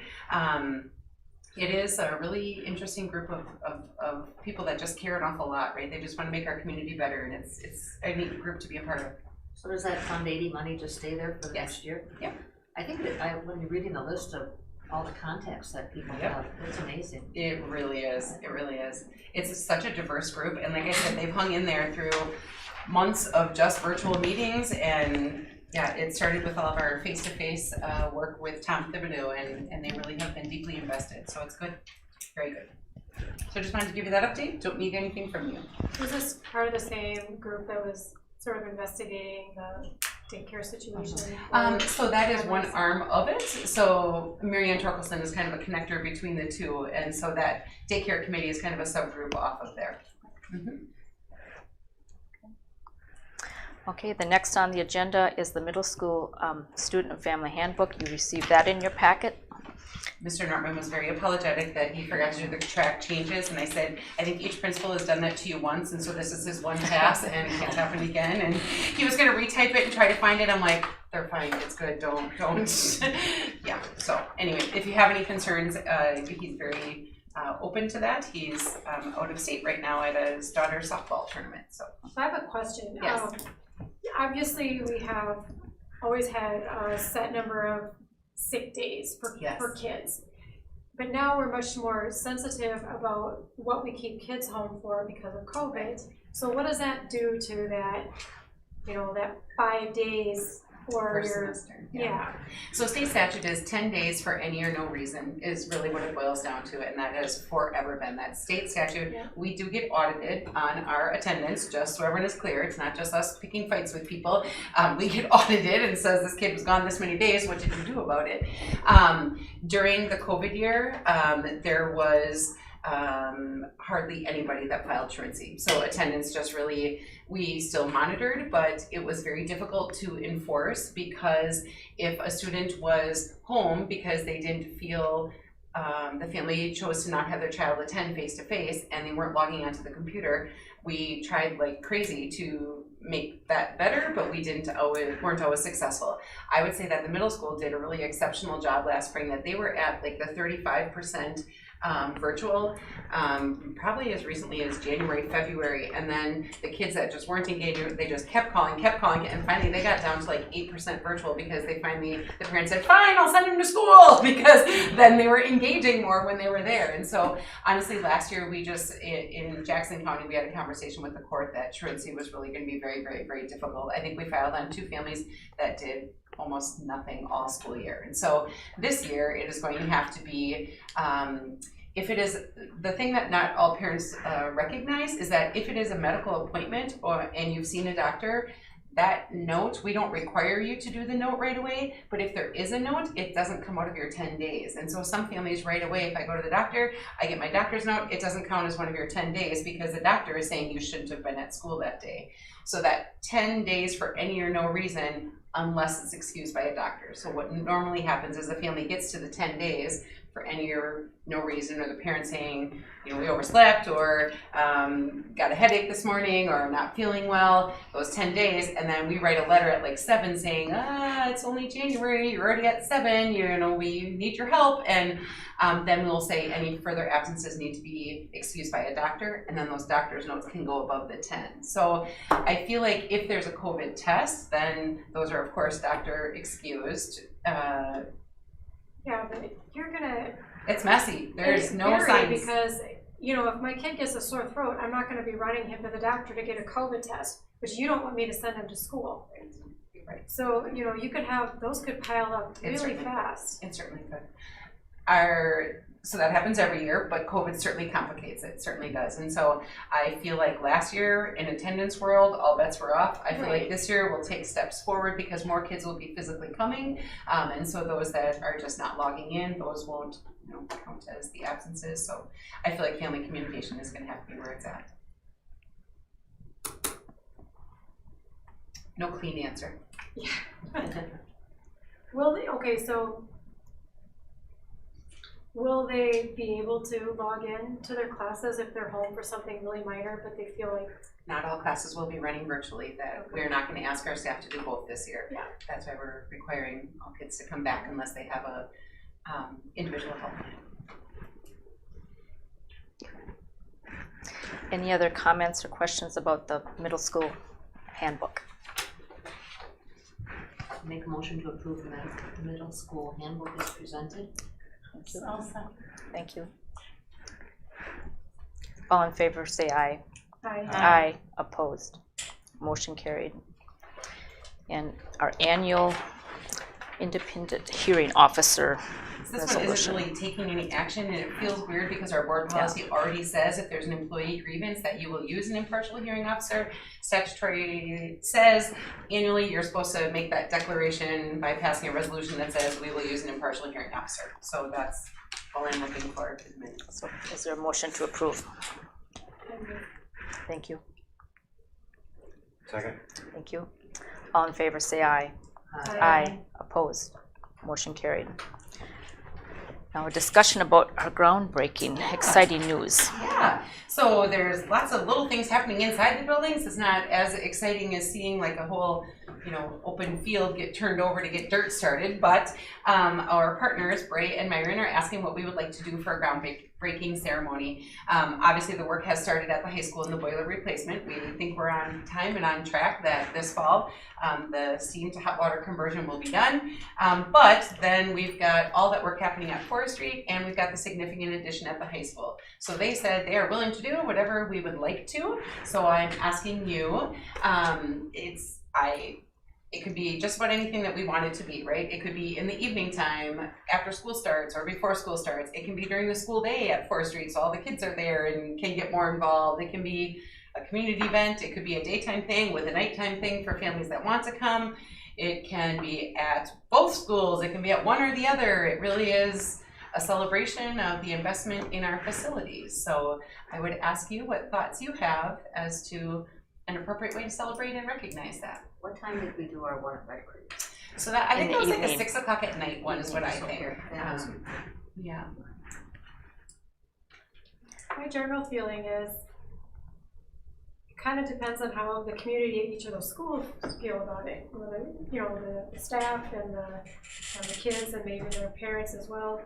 It is a really interesting group of people that just care an awful lot, right? They just want to make our community better, and it's a neat group to be a part of. So does that Fund 80 money just stay there for the next year? Yeah. I think that when you're reading the list of all the contacts that people have, it's amazing. It really is. It really is. It's such a diverse group, and like I said, they've hung in there through months of just virtual meetings, and yeah, it started with all of our face-to-face work with Tom Thibodeau, and they really have been deeply invested, so it's good. Very good. So I just wanted to give you that update. Don't need anything from you. Was this part of the same group that was sort of investigating the daycare situation? So that is one arm of it. So Marianne Torkelson is kind of a connector between the two, and so that daycare committee is kind of a subgroup off of there. Mm-hmm. Okay, the next on the agenda is the middle school student and family handbook. You received that in your packet. Mr. Nortman was very apologetic that he forgot to do the track changes, and I said, I think each principal has done that to you once, and so this is his one pass, and it can't happen again. And he was going to retype it and try to find it. I'm like, they're fine, it's good, don't. Yeah, so anyway, if you have any concerns, he's very open to that. He's out of state right now at his daughter's softball tournament. So I have a question. Yes. Obviously, we have always had a set number of sick days for kids, but now we're much more sensitive about what we keep kids home for because of COVID. So what does that do to that, you know, that 5 days or First your, semester, yeah. So state statute is 10 days for any or no reason is really what it boils down to, and that has forever been that state statute. Yeah. We do get audited on our attendance, just so everyone is clear. It's not just us picking fights with people. We get audited and says this kid was gone this many days. What did you do about it? During the COVID year, there was hardly anybody that filed truancy. So attendance just really, we still monitored, but it was very difficult to enforce because if a student was home because they didn't feel the family chose to not have their child attend face-to-face and they weren't logging onto the computer, we tried like crazy to make that better, but we weren't always successful. I would say that the middle school did a really exceptional job last spring, that they were at like the 35% virtual, probably as recently as January, February, and then the kids that just weren't engaged, they just kept calling, and finally they got down to like 8% virtual because the parents said, fine, I'll send them to school, because then they were engaging more when they were there. And so honestly, last year we just, in Jackson County, we had a conversation with the court that truancy was really going to be very, very, very difficult. I think we filed on 2 families that did almost nothing all school year. And so this year it is going to have to be, if it is, the thing that not all parents recognize is that if it is a medical appointment and you've seen a doctor, that note, we don't require you to do the note right away, but if there is a note, it doesn't come out of your 10 days. And so some families right away, if I go to the doctor, I get my doctor's note, it doesn't count as one of your 10 days because the doctor is saying you shouldn't have been at school that day. So that 10 days for any or no reason, unless it's excused by a doctor. So what normally happens is a family gets to the 10 days for any or no reason, or the parent saying, you know, we overslept, or got a headache this morning, or not feeling well, those 10 days, and then we write a letter at like 7 saying, it's only January, you're already at 7, you know, we need your help, and then we'll say any further absences need to be excused by a doctor, and then those doctor's notes can go above the 10. So I feel like if there's a COVID test, then those are of course doctor excused. Yeah, but you're gonna. It's messy. There's no vary signs. Because, you know, if my kid gets a sore throat, I'm not gonna be running him to the doctor to get a COVID test, but you don't want me to send him to school. Right. So, you know, you could have, those could pile up really fast. It certainly could. So that happens every year, but COVID certainly complicates it, certainly does. And so I feel like last year in attendance world, all bets were off. I feel like this year we'll take steps forward because more kids will be physically coming. And so those that are just not logging in, those won't, you know, count as the absences. So I feel like family communication is going to have to be where it's at. No clean answer. Yeah. Will they be able to log in to their classes if they're home for something really minor, but they feel like... Not all classes will be running virtually. That we're not going to ask our staff to do both this year. Yeah. That's why we're requiring all kids to come back unless they have a individual help plan. Any other comments or questions about the middle school handbook? Make a motion to approve the middle school handbook as presented. Thank you. Thank you. All in favor say aye. Aye. Aye. Opposed. Motion carried. And our annual independent hearing officer This one isn't really taking any action, and it feels weird because our board policy already says if there's an employee grievance that you will use an impartial hearing officer. Statutory says annually you're supposed to make that declaration by passing a resolution that says we will use an impartial hearing officer. So that's all I'm looking for. So is there a motion to approve? Thank you. Second. Thank you. All in favor say aye. Aye. Aye. Opposed. Motion carried. Now a discussion about our groundbreaking, exciting news. Yeah, so there's lots of little things happening inside the buildings. It's not as exciting as seeing like a whole, you know, open field get turned over to get dirt started, but our partners, Bray and Myron, are asking what we would like to do for a groundbreaking ceremony. Obviously the work has started at the high school in the boiler replacement. We think we're on time and on track that this fall the steam to hot water conversion will be done. But then we've got all that work happening at Forestry, and we've got the significant addition at the high school. So they said they are willing to do whatever we would like to. So I'm asking you, it could be just about anything that we want it to be, right? It could be in the evening time, after school starts or before school starts. It can be during the school day at 4th Street, so all the kids are there and can get more involved. It can be a community event. It could be a daytime thing with a nighttime thing for families that want to come. It can be at both schools. It can be at one or the other. It really is a celebration of the investment in our facilities. So I would ask you what thoughts you have as to an appropriate way to celebrate and recognize that. What time did we do our one at Red Creek? So that I think In it was the like a evening. 6 o'clock at night one is what I think. Yeah. My general feeling is it kind of depends on how the community at each of those schools feel about it. The staff and the kids and maybe their parents as well,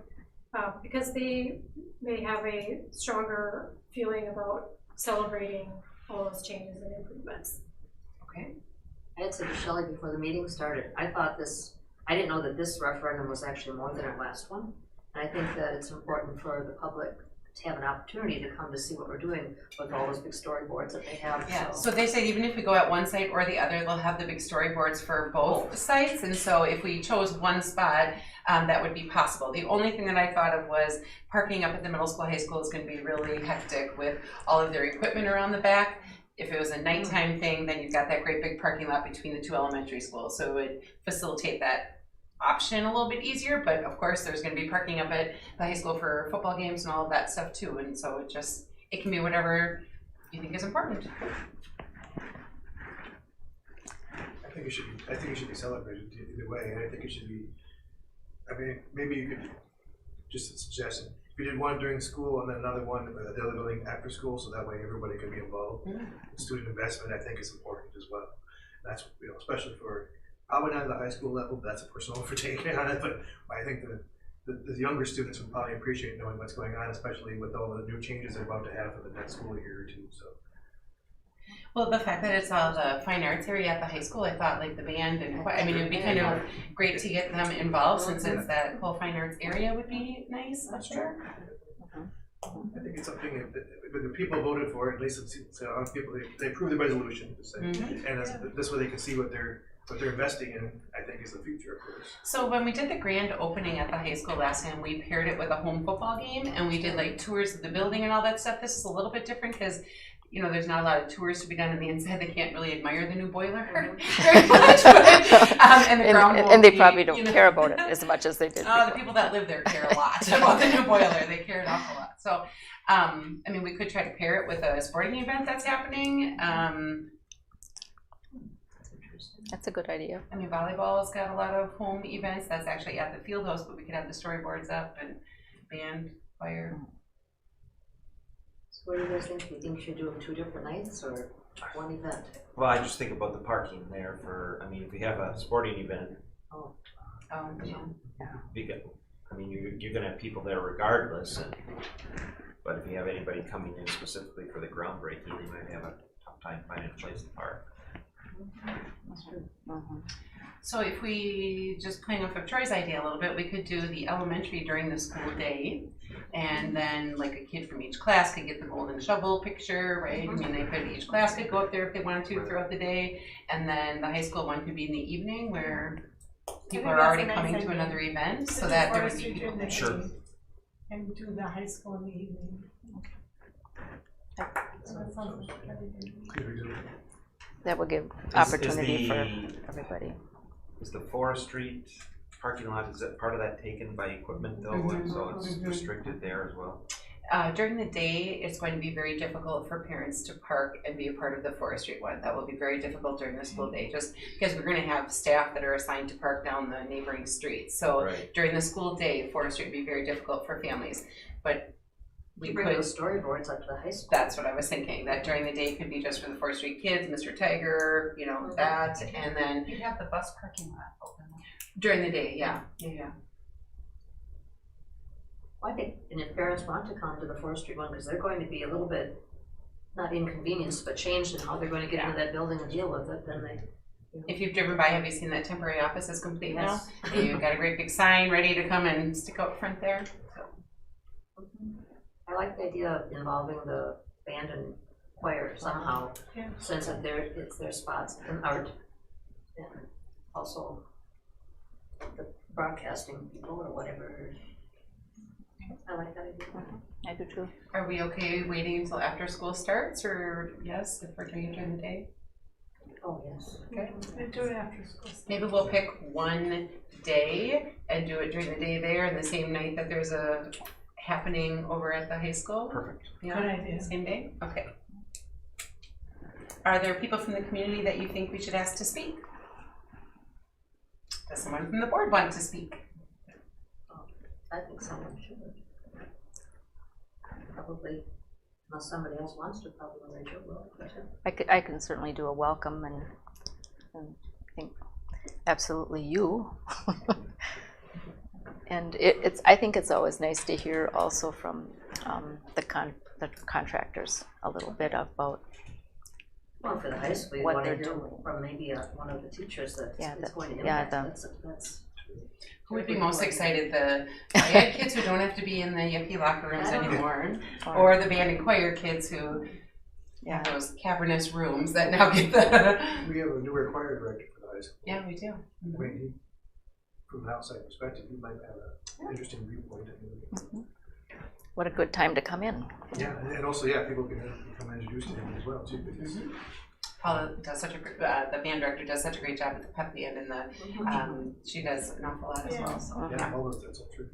because they may have a stronger feeling about celebrating all those changes and improvements. Okay. I had said to Shelley before the meeting started, I didn't know that this referendum was actually more than our last one. And I think that it's important for the public to have an opportunity to come to see what we're doing with all those big storyboards that they have. Yeah, so they said even if we go at one site or the other, they'll have the big storyboards for both sites. And so if we chose one spot, that would be possible. The only thing that I thought of was parking up at the middle school, high school is going to be really hectic with all of their equipment around the back. If it was a nighttime thing, then you've got that great big parking lot between the 2 elementary schools. So it would facilitate that option a little bit easier, but of course there's going to be parking up at the high school for football games and all of that stuff too, and so it can be whatever you think is important. I think it should be celebrated either way, and I think it should be, I mean, maybe you could, just a suggestion, if you did one during school and then another one at the other building after school, so that way everybody could be involved. Student investment, I think, is important as well. That's, especially for, probably not at the high school level, that's a personal overtaking on it, but I think the younger students would probably appreciate knowing what's going on, especially with all the new changes they're about to have for the next school year or two, so. Well, the fact that it's all the fine arts area at the high school, I thought like the band and it would be kind of great to get them involved since it's that whole fine arts area would be nice, I'm sure. I think it's something that the people voted for, at least it's people, they approved the resolution, to say, and this way they can see what they're investing in, I think, is the future, of course. So when we did the grand opening at the high school last time, we paired it with a home football game and we did like tours of the building and all that stuff. This is a little bit different because there's not a lot of tours to be done on the inside. They can't really admire the new boiler very much. And the ground and they probably don't care about it as much as they did before. The people that live there care a lot about the new boiler. They care an awful lot. So, we could try to pair it with a sporting event that's happening. That's a good idea. Volleyball's got a lot of home events. That's actually at the field house, but we could have the storyboards up and band, fire. So what do you guys think? Do you think you should do them 2 different nights or one event? Well, I just think about the parking there if we have a sporting event, you're gonna have people there regardless, but if you have anybody coming in specifically for the groundbreaking, they might have a tough time finding a place to park. That's true. So if we, just playing off of Troy's idea a little bit, we could do the elementary during the school day, and then like a kid from each class could get the golden shovel picture, right? Each class could go up there if they wanted to throughout the day, and then the high school one could be in the evening where people are already coming to another event, so that there would be people there. Sure. And do the high school in the evening. That would give opportunity for everybody. Is the Forest Street parking lot, is that part of that taken by equipment though, and so it's restricted there as well? During the day, it's going to be very difficult for parents to park and be a part of the Forest Street one. That will be very difficult during the school day, just because we're going to have staff that are assigned to park down the neighboring streets. So during the school day, Forest Street would be very difficult for families. But we bring could those storyboards up to the high school. That's what I was thinking, that during the day could be just for the 4th Street kids, Mr. Tiger, that, and then You'd have the bus parking lot open. during the day, yeah. Well, I think, and if parents want to come to the 4th Street one, because they're going to be a little bit, not inconvenienced, but changed in how they're going to get into that building and deal with it, then they. If you've driven by, have you seen that temporary office is complete now? You've got a great big sign ready to come and stick out front there. I like the idea of involving the band and choir somehow, since it's their spots and art. also the broadcasting people or whatever. I like that idea. I do too. Are we okay waiting until after school starts, or yes, if we're doing it during the day? Oh, yes. Okay. We do it after school. Maybe we'll pick one day and do it during the day there, and the same night that there's a happening over at the high school. Perfect. Yeah. Good idea. Same day. Okay. Are there people from the community that you think we should ask to speak? Does someone from the board want to speak? I think someone should. Probably, unless somebody else wants to, probably Rachel will. I can certainly do a welcome and I think absolutely you. And I think it's always nice to hear also from the contractors a little bit about Well, for the high school, you what want to they're hear doing. from maybe one of the teachers that's going to yeah, impact. That's Who would be most excited? The ed kids who don't have to be in the yucky locker rooms anymore, or the band and choir kids who have those cavernous rooms that now get the. We have a new choir director for the high school. Yeah, we do. I mean, from an outside perspective, you might have an interesting viewpoint. what a good time to come in. Yeah, and also, people can become introduced to him as well, too. Because Paula does such a great, the band director does such a great job at the pep band, and the she does an awful lot as well. So. all that's all true.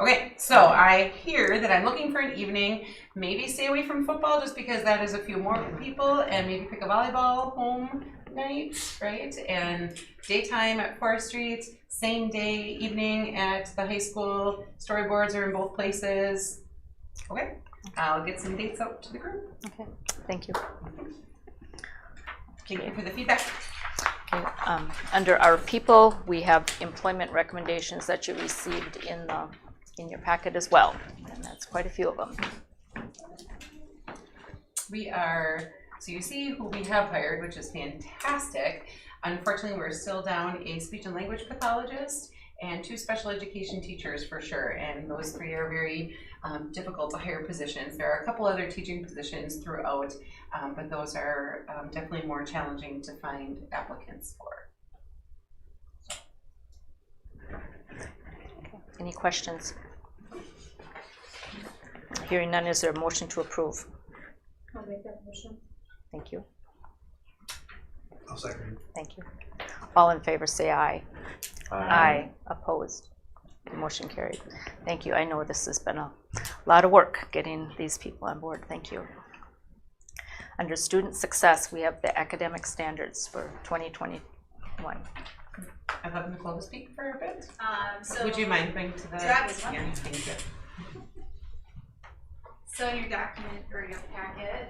Okay, so I hear that I'm looking for an evening. Maybe stay away from football just because that is a few more people, and maybe pick a volleyball home night, right? And daytime at Forest Street, same day evening at the high school. Storyboards are in both places. Okay, I'll get some dates out to the group. Okay, thank you. Thank you for the feedback. Okay, under our people, we have employment recommendations that you received in your packet as well, and that's quite a few of them. So you see who we have hired, which is fantastic. Unfortunately, we're still down a speech and language pathologist and 2 special education teachers for sure, and those 3 are very difficult to hire positions. There are a couple other teaching positions throughout, but those are definitely more challenging to find applicants for. Any questions? Hearing none, is there a motion to approve? I'll make that motion. Thank you. I'll second. Thank you. All in favor say aye. Aye. Opposed? Motion carried. Thank you. I know this has been a lot of work getting these people on board. Thank you. Under student success, we have the academic standards for 2021. I'd love Nicole to speak for a bit. So would you mind going to the? that was one. Yeah, thank you. So in your document or your packet,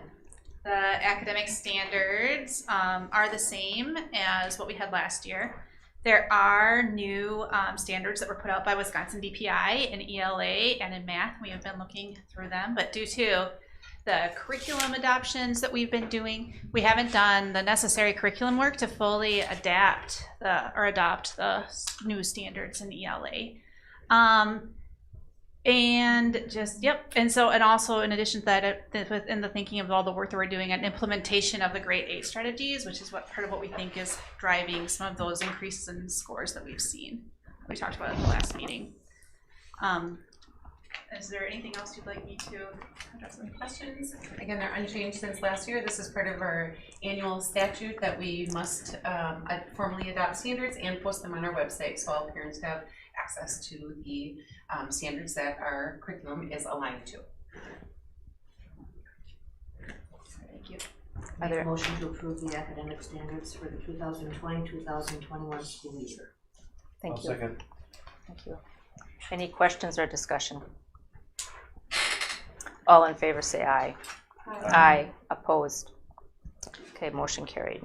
the academic standards are the same as what we had last year. There are new standards that were put out by Wisconsin DPI in ELA and in math. We have been looking through them, but due to the curriculum adoptions that we've been doing, we haven't done the necessary curriculum work to fully adopt the new standards in ELA. And also in addition to that, within the thinking of all the work that we're doing and implementation of the grade 8 strategies, which is part of what we think is driving some of those increases in scores that we've seen. We talked about it at the last meeting. Is there anything else you'd like me to address? Any questions? Again, they're unchanged since last year. This is part of our annual statute that we must formally adopt standards and post them on our website, so all parents have access to the standards that our curriculum is aligned to. Thank you. Make a motion to approve the academic standards for the 2020-2021 school year. Thank you. Second. Thank you. Any questions or discussion? All in favor say aye. Aye. Opposed? Okay, motion carried.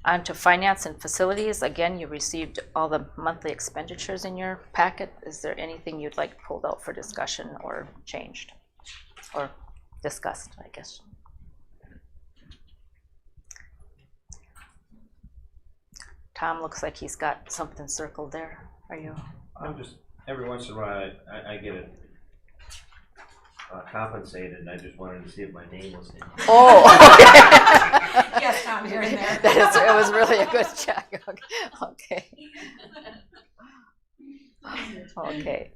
On to finance and facilities. Again, you received all the monthly expenditures in your packet. Is there anything you'd like pulled out for discussion or changed? Or discussed, I guess. Tom looks like he's got something circled there. Are you? I'm just, every once in a while, I get compensated, and I just wanted to see if my name was in. Oh. Yes, Tom, you're in there. It was really a good check. Okay. Okay.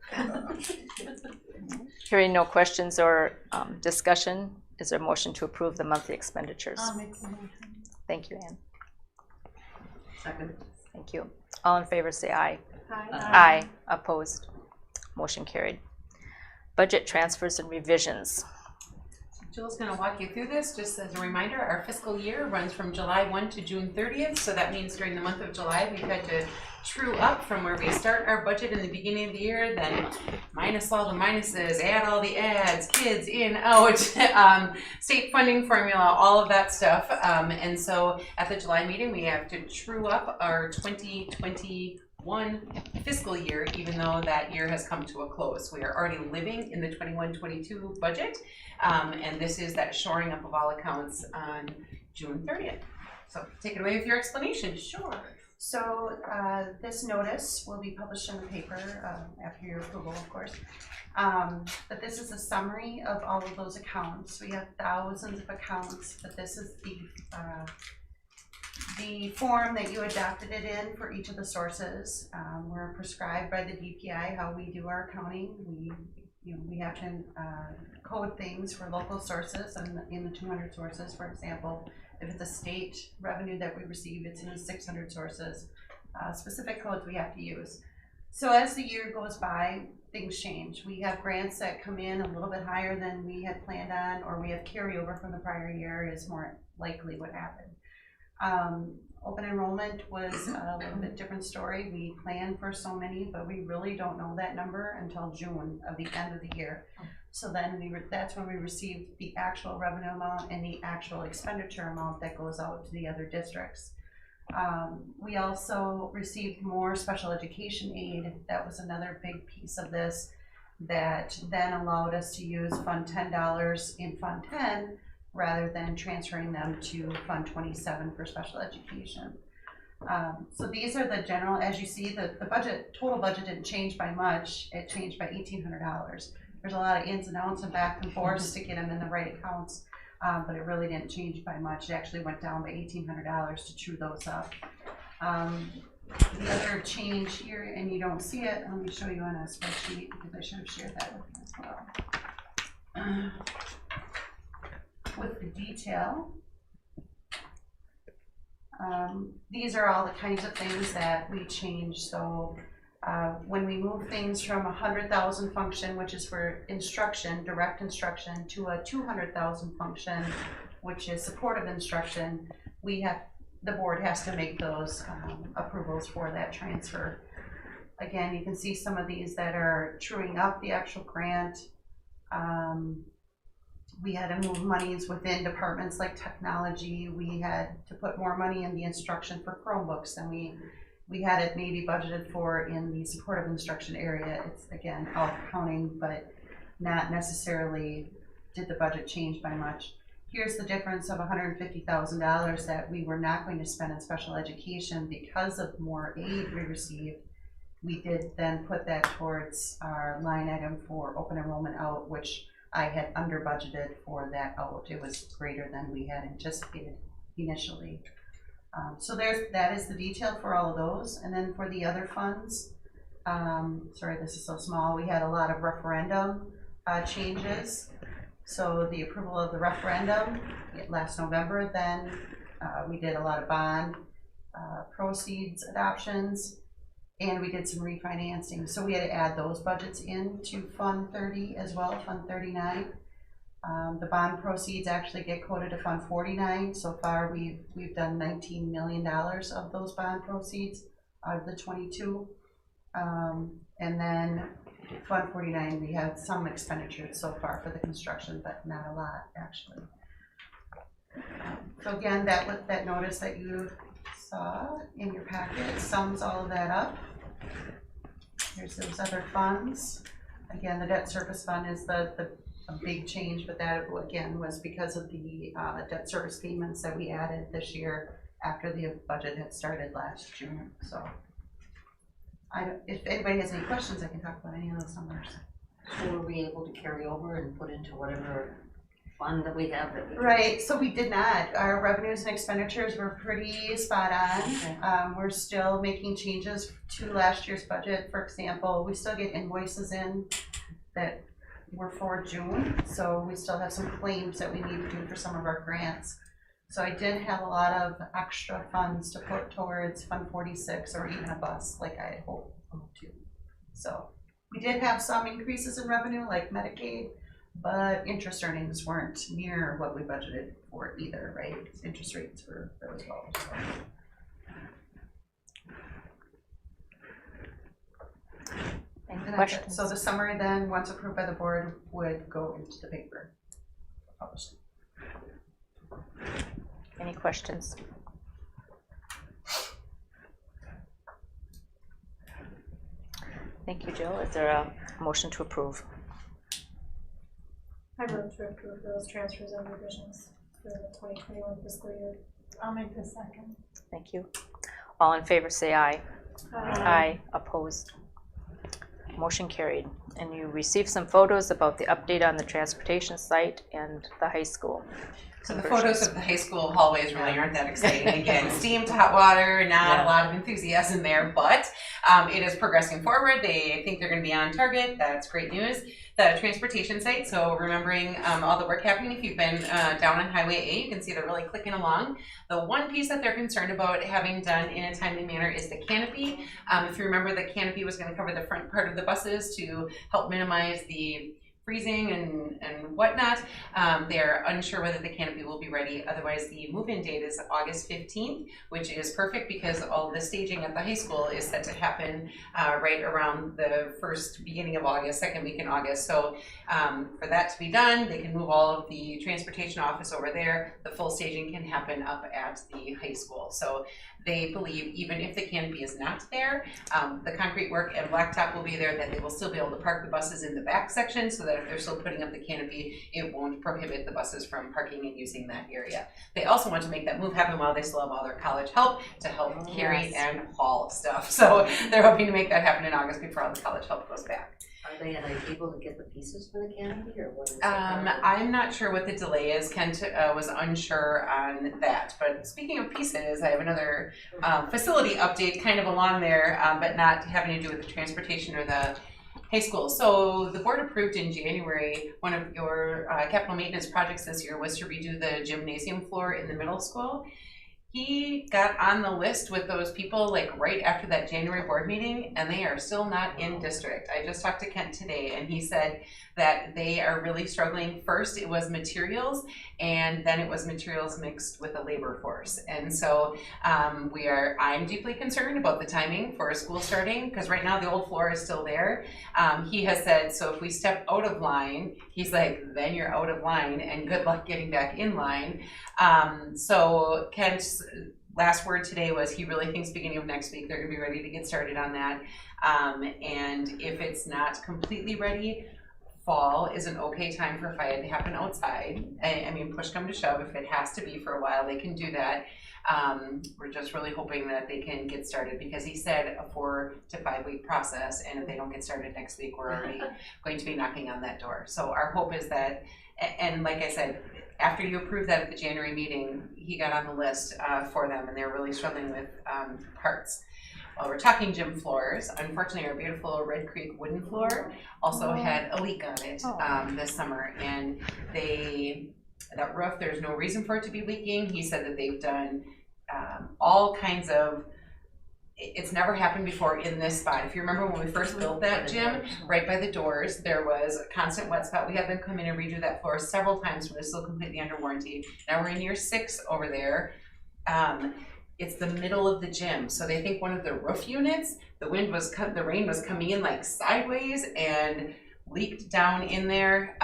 Hearing no questions or discussion, is there a motion to approve the monthly expenditures? I'll make the motion. Thank you, Ann. Second. Thank you. All in favor say aye. Aye. Aye. Opposed? Motion carried. Budget transfers and revisions. Jill's going to walk you through this. Just as a reminder, our fiscal year runs from July 1 to June 30th, so that means during the month of July we've had to true up from where we start our budget in the beginning of the year, then minus all the minuses, add all the adds, kids in, out, state funding formula, all of that stuff. And so at the July meeting we have to true up our 2021 fiscal year, even though that year has come to a close. We are already living in the 21-22 budget, and this is that shoring up of all accounts on June 30th. So take it away with your explanation. Sure. So this notice will be published in the paper after your approval, of course. But this is a summary of all of those accounts. We have thousands of accounts, but this is the form that you adopted it in for each of the sources. We're prescribed by the DPI how we do our accounting. We have to code things for local sources, and in the 200 sources, for example. If it's a state revenue that we receive, it's in the 600 sources. Specific codes we have to use. So as the year goes by, things change. We have grants that come in a little bit higher than we had planned on, or we have carryover from the prior year is more likely what happened. Open enrollment was a little bit different story. We planned for so many, but we really don't know that number until June of the end of the year. So then that's when we received the actual revenue amount and the actual expenditure amount that goes out to the other districts. We also received more special education aid. That was another big piece of this that then allowed us to use Fund $10 in Fund 10 rather than transferring them to Fund 27 for special education. So these are the general, as you see, the total budget didn't change by much. It changed by $1,800. There's a lot of ins and outs and back and forth to get them in the right accounts, but it really didn't change by much. It actually went down by $1,800 to true those up. The other change here, and you don't see it, let me show you on a spreadsheet because I should have shared that with you as well. With the detail, these are all the kinds of things that we changed. So when we move things from 100,000 function, which is for instruction, direct instruction, to a 200,000 function, which is supportive instruction, the board has to make those approvals for that transfer. Again, you can see some of these that are truing up the actual grant. We had to move monies within departments like technology. We had to put more money in the instruction for Chromebooks than we had it maybe budgeted for in the supportive instruction area. It's again all accounting, but not necessarily did the budget change by much. Here's the difference of $150,000 that we were not going to spend in special education because of more aid we received. We did then put that towards our line item for open enrollment out, which I had under budgeted for that out. It was greater than we had anticipated initially. So that is the detail for all of those. And then for the other funds, sorry, this is so small. We had a lot of referendum changes. So the approval of the referendum last November, then we did a lot of bond proceeds adoptions, and we did some refinancing. So we had to add those budgets into Fund 30 as well, Fund 39. The bond proceeds actually get coded to Fund 49. So far we've done $19 million of those bond proceeds out of the 22. And then Fund 49, we have some expenditures so far for the construction, but not a lot actually. So again, that notice that you saw in your packet sums all of that up. Here's those other funds. Again, the debt service fund is a big change, but that again was because of the debt service payments that we added this year after the budget had started last June. So if anybody has any questions, I can talk about any of those numbers. So were we able to carry over and put into whatever fund that we have that we can? Right, so we did not. Our revenues and expenditures were pretty spot on. Okay. We're still making changes to last year's budget. For example, we still get invoices in that were for June, so we still have some claims that we need to do for some of our grants. So I did have a lot of extra funds to put towards Fund 46 or even a bus like I had hoped to. So we did have some increases in revenue like Medicaid, but interest earnings weren't near what we budgeted for either, right? Interest rates were as well. Any And questions? so the summary then, once approved by the board, would go into the paper. Published. Any questions? Thank you, Jill. Is there a motion to approve? I vote to approve those transfers and revisions for the 2021 fiscal year. I'll make the second. Thank you. All in favor say aye. Aye. Opposed? Motion carried. And you received some photos about the update on the transportation site and the high school. So the photos of the high school hallways really aren't that exciting. Again, steam to hot water, not a lot of enthusiasm there, but it is progressing forward. They think they're going to be on target. That's great news. The transportation site, so remembering all the work happening, if you've been down on Highway A, you can see they're really clicking along. The one piece that they're concerned about having done in a timely manner is the canopy. If you remember, the canopy was going to cover the front part of the buses to help minimize the freezing and whatnot. They're unsure whether the canopy will be ready. Otherwise, the move-in date is August 15th, which is perfect because all the staging at the high school is set to happen right around the beginning of August, second week in August. So for that to be done, they can move all of the transportation office over there. The full staging can happen up at the high school. So they believe even if the canopy is not there, the concrete work and blacktop will be there, that they will still be able to park the buses in the back section so that if they're still putting up the canopy, it won't prohibit the buses from parking and using that area. They also want to make that move happen while they still have all their college help to help carry and haul stuff. So they're hoping to make that happen in August before all the college help goes back. Are they able to get the pieces for the canopy or what is it? I'm not sure what the delay is. Kent was unsure on that. But speaking of pieces, I have another facility update kind of along there, but not having to do with the transportation or the high school. So the board approved in January, one of your capital maintenance projects this year was to redo the gymnasium floor in the middle school. He got on the list with those people like right after that January board meeting, and they are still not in district. I just talked to Kent today, and he said that they are really struggling. First, it was materials, and then it was materials mixed with a labor force. And so I'm deeply concerned about the timing for a school starting, because right now the old floor is still there. He has said, so if we step out of line, he's like, then you're out of line, and good luck getting back in line. So Kent's last word today was he really thinks beginning of next week they're going to be ready to get started on that. And if it's not completely ready, fall is an okay time for FIAD to happen outside. I mean, push come to shove, if it has to be for a while, they can do that. We're just really hoping that they can get started, because he said a 4 to 5 week process, and if they don't get started next week, we're already going to be knocking on that door. So our hope is that, and like I said, after you approved that at the January meeting, he got on the list for them, and they're really struggling with parts. While we're talking gym floors, unfortunately our beautiful Red Creek wooden floor also had a leak on it this summer, and that roof, there's no reason for it to be leaking. He said that they've done all kinds of, it's never happened before in this spot. If you remember when we first built that gym, right by the doors, there was a constant wet spot. We had them come in and redo that floor several times when it was still completely under warranty. Now we're in year 6 over there. It's the middle of the gym, so they think one of the roof units, the rain was coming in like sideways and leaked down in there.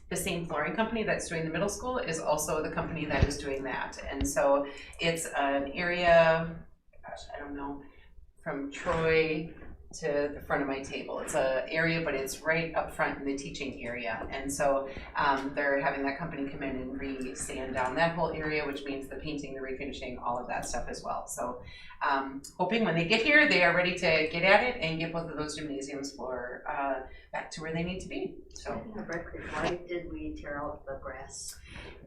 The same flooring company that's doing the middle school is also the company that is doing that, and so it's an area, gosh, I don't know, from Troy to the front of my table. It's a area, but it's right up front in the teaching area. And so they're having that company come in and re-sand down that whole area, which means the painting, the refinishing, all of that stuff as well. So hoping when they get here, they are ready to get at it and get both of those gymnasiums for back to where they need to be. So why did we tear out the grass?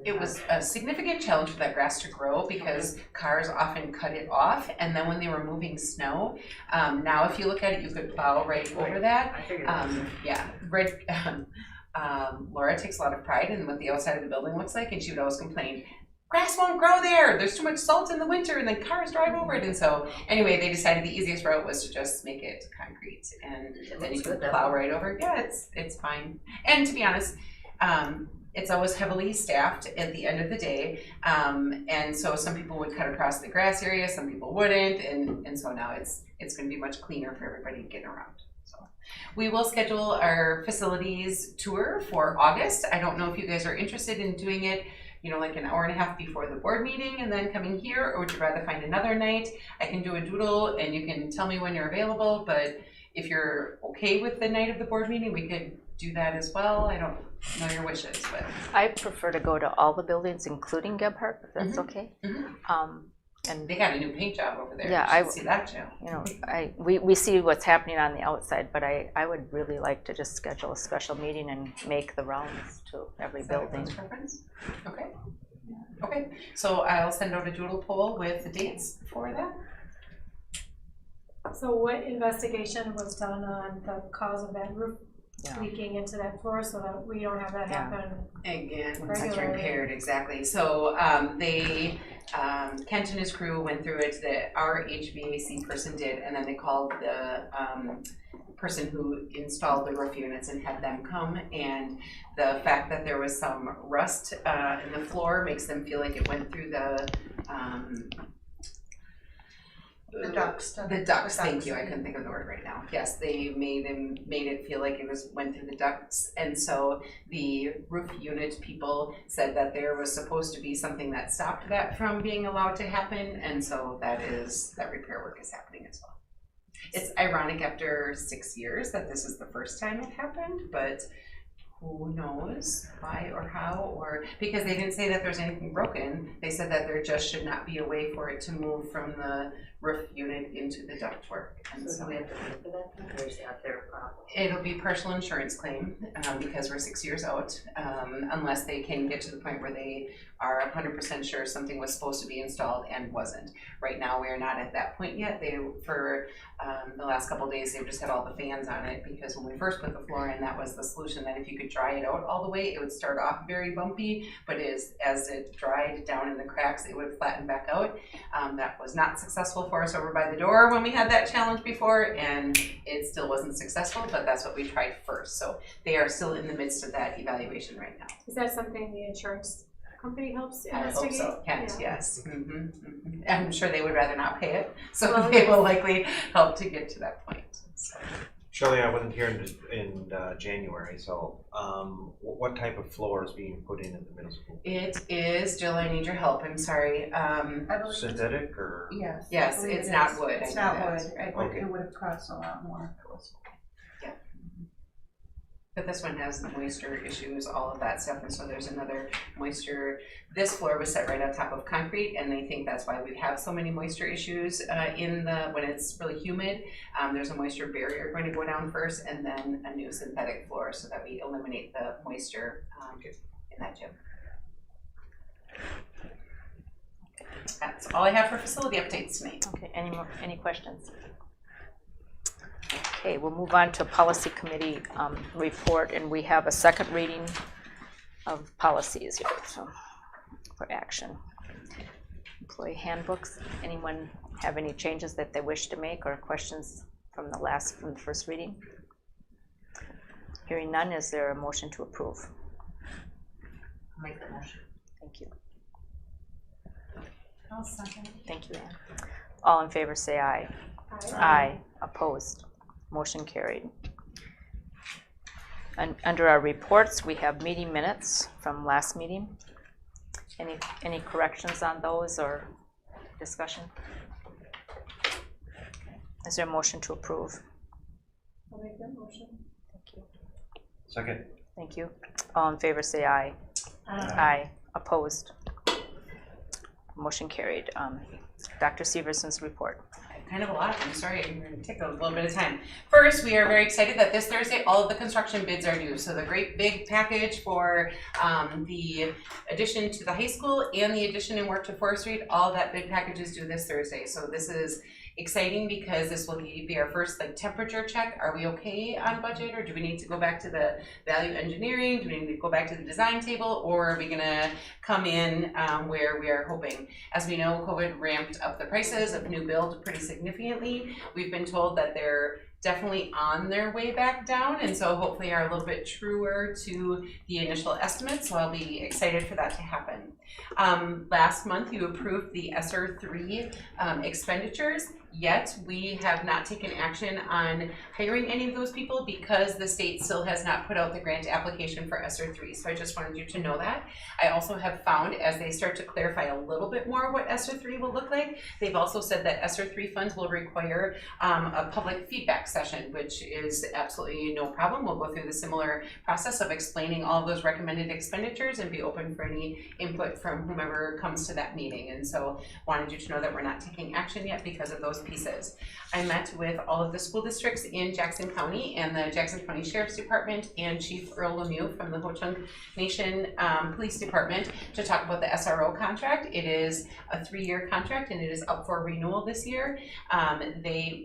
it was a significant challenge for that grass to grow because cars often cut it off, and then when they were moving snow, now if you look at it, you could plow right over that. I figured Laura takes a lot of pride in what the outside of the building looks like, and she would always complain, grass won't grow there, there's too much salt in the winter, and then cars drive over it. And so anyway, they decided the easiest route was to just make it concrete, and then you can plow right over. Yeah, it's fine. And to be honest, it's always heavily staffed at the end of the day, and so some people would cut across the grass area, some people wouldn't, and so now it's going to be much cleaner for everybody to get around. So we will schedule our facilities tour for August. I don't know if you guys are interested in doing it, like an hour and a half before the board meeting and then coming here, or would you rather find another night? I can do a doodle and you can tell me when you're available, but if you're okay with the night of the board meeting, we could do that as well. I don't know your wishes, but I prefer to go to all the buildings, including Gebhardt, if that's okay. And they got a new paint job over there. Yeah, I see that too. We see what's happening on the outside, but I would really like to just schedule a special meeting and make the rounds to every building. Preference? Okay. Okay. So I'll send out a doodle poll with the dates for that. So what investigation was done on the cause of that roof leaking into that floor so that we don't have that happen again when it's regularly? repaired? Exactly. So Kent and his crew went through it. Our HVAC person did, and then they called the person who installed the roof units and had them come. And the fact that there was some rust in the floor makes them feel like it went through the ducts. The ducts, thank you. I couldn't think of the word right now. Yes, they made it feel like it went through the ducts, and so the roof unit people said that there was supposed to be something that stopped that from being allowed to happen, and so that repair work is happening as well. It's ironic after 6 years that this is the first time it happened, but who knows why or how, or because they didn't say that there's anything broken. They said that there just should not be a way for it to move from the roof unit into the ductwork. And so we have to pay for that, or is that their problem? It'll be partial insurance claim because we're 6 years out, unless they can get to the point where they are 100% sure something was supposed to be installed and wasn't. Right now, we are not at that point yet. For the last couple of days, they've just had all the fans on it because when we first put the floor in, that was the solution, that if you could dry it out all the way, it would start off very bumpy, but as it dried down in the cracks, it would flatten back out. That was not successful for us over by the door when we had that challenge before, and it still wasn't successful, but that's what we tried first. So they are still in the midst of that evaluation right now. Is that something the insurance company helps I investigate? hope so, Kent, yes. I'm sure they would rather not pay it, so they will likely help to get to that point. So. Shelley, I wasn't here in January, so what type of floor is being put in the middle school? It is, Jill, I need your help, I'm sorry. Synthetic or? Yes. Yes, it's not wood. It's not wood. Okay. It would have cost a lot more. Yeah. But this one has moisture issues, all of that stuff, and so there's another moisture. This floor was set right on top of concrete, and they think that's why we have so many moisture issues when it's really humid. There's a moisture barrier going to go down first, and then a new synthetic floor so that we eliminate the moisture in that gym. That's all I have for facility updates tonight. Okay, any questions? Okay, we'll move on to policy committee report, and we have a second reading of policies here, so for action. Employee handbooks. Anyone have any changes that they wish to make or questions from the first reading? Hearing none, is there a motion to approve? I'll make the motion. Thank you. I'll second. Thank you, Ann. All in favor say aye. Aye. Aye. Opposed? Motion carried. And under our reports, we have meeting minutes from last meeting. Any corrections on those or discussion? Is there a motion to approve? I'll make that motion. Thank you. Second. Thank you. All in favor say aye. Aye. Opposed? Motion carried. Dr. Severson's report. Kind of a lot. I'm sorry, I'm going to take a little bit of time. First, we are very excited that this Thursday all of the construction bids are due. So the great big package for the addition to the high school and the addition in work to Forest Street, all of that bid package is due this Thursday. So this is exciting because this will be our first like temperature check. Are we okay on budget, or do we need to go back to the value engineering? Do we need to go back to the design table, or are we gonna come in where we are hoping? As we know, COVID ramped up the prices of new build pretty significantly. We've been told that they're definitely on their way back down, and so hopefully are a little bit truer to the initial estimates, so I'll be excited for that to happen. Last month you approved the ESSER 3 expenditures, yet we have not taken action on hiring any of those people because the state still has not put out the grant application for ESSER 3, so I just wanted you to know that. I also have found, as they start to clarify a little bit more what ESSER 3 will look like, they've also said that ESSER 3 funds will require a public feedback session, which is absolutely no problem. We'll go through the similar process of explaining all of those recommended expenditures and be open for any input from whomever comes to that meeting. And so wanted you to know that we're not taking action yet because of those pieces. I met with all of the school districts in Jackson County and the Jackson County Sheriff's Department and Chief Earl Lemieux from the Ho-Chunk Nation Police Department to talk about the SRO contract. It is a 3-year contract and it is up for renewal this year.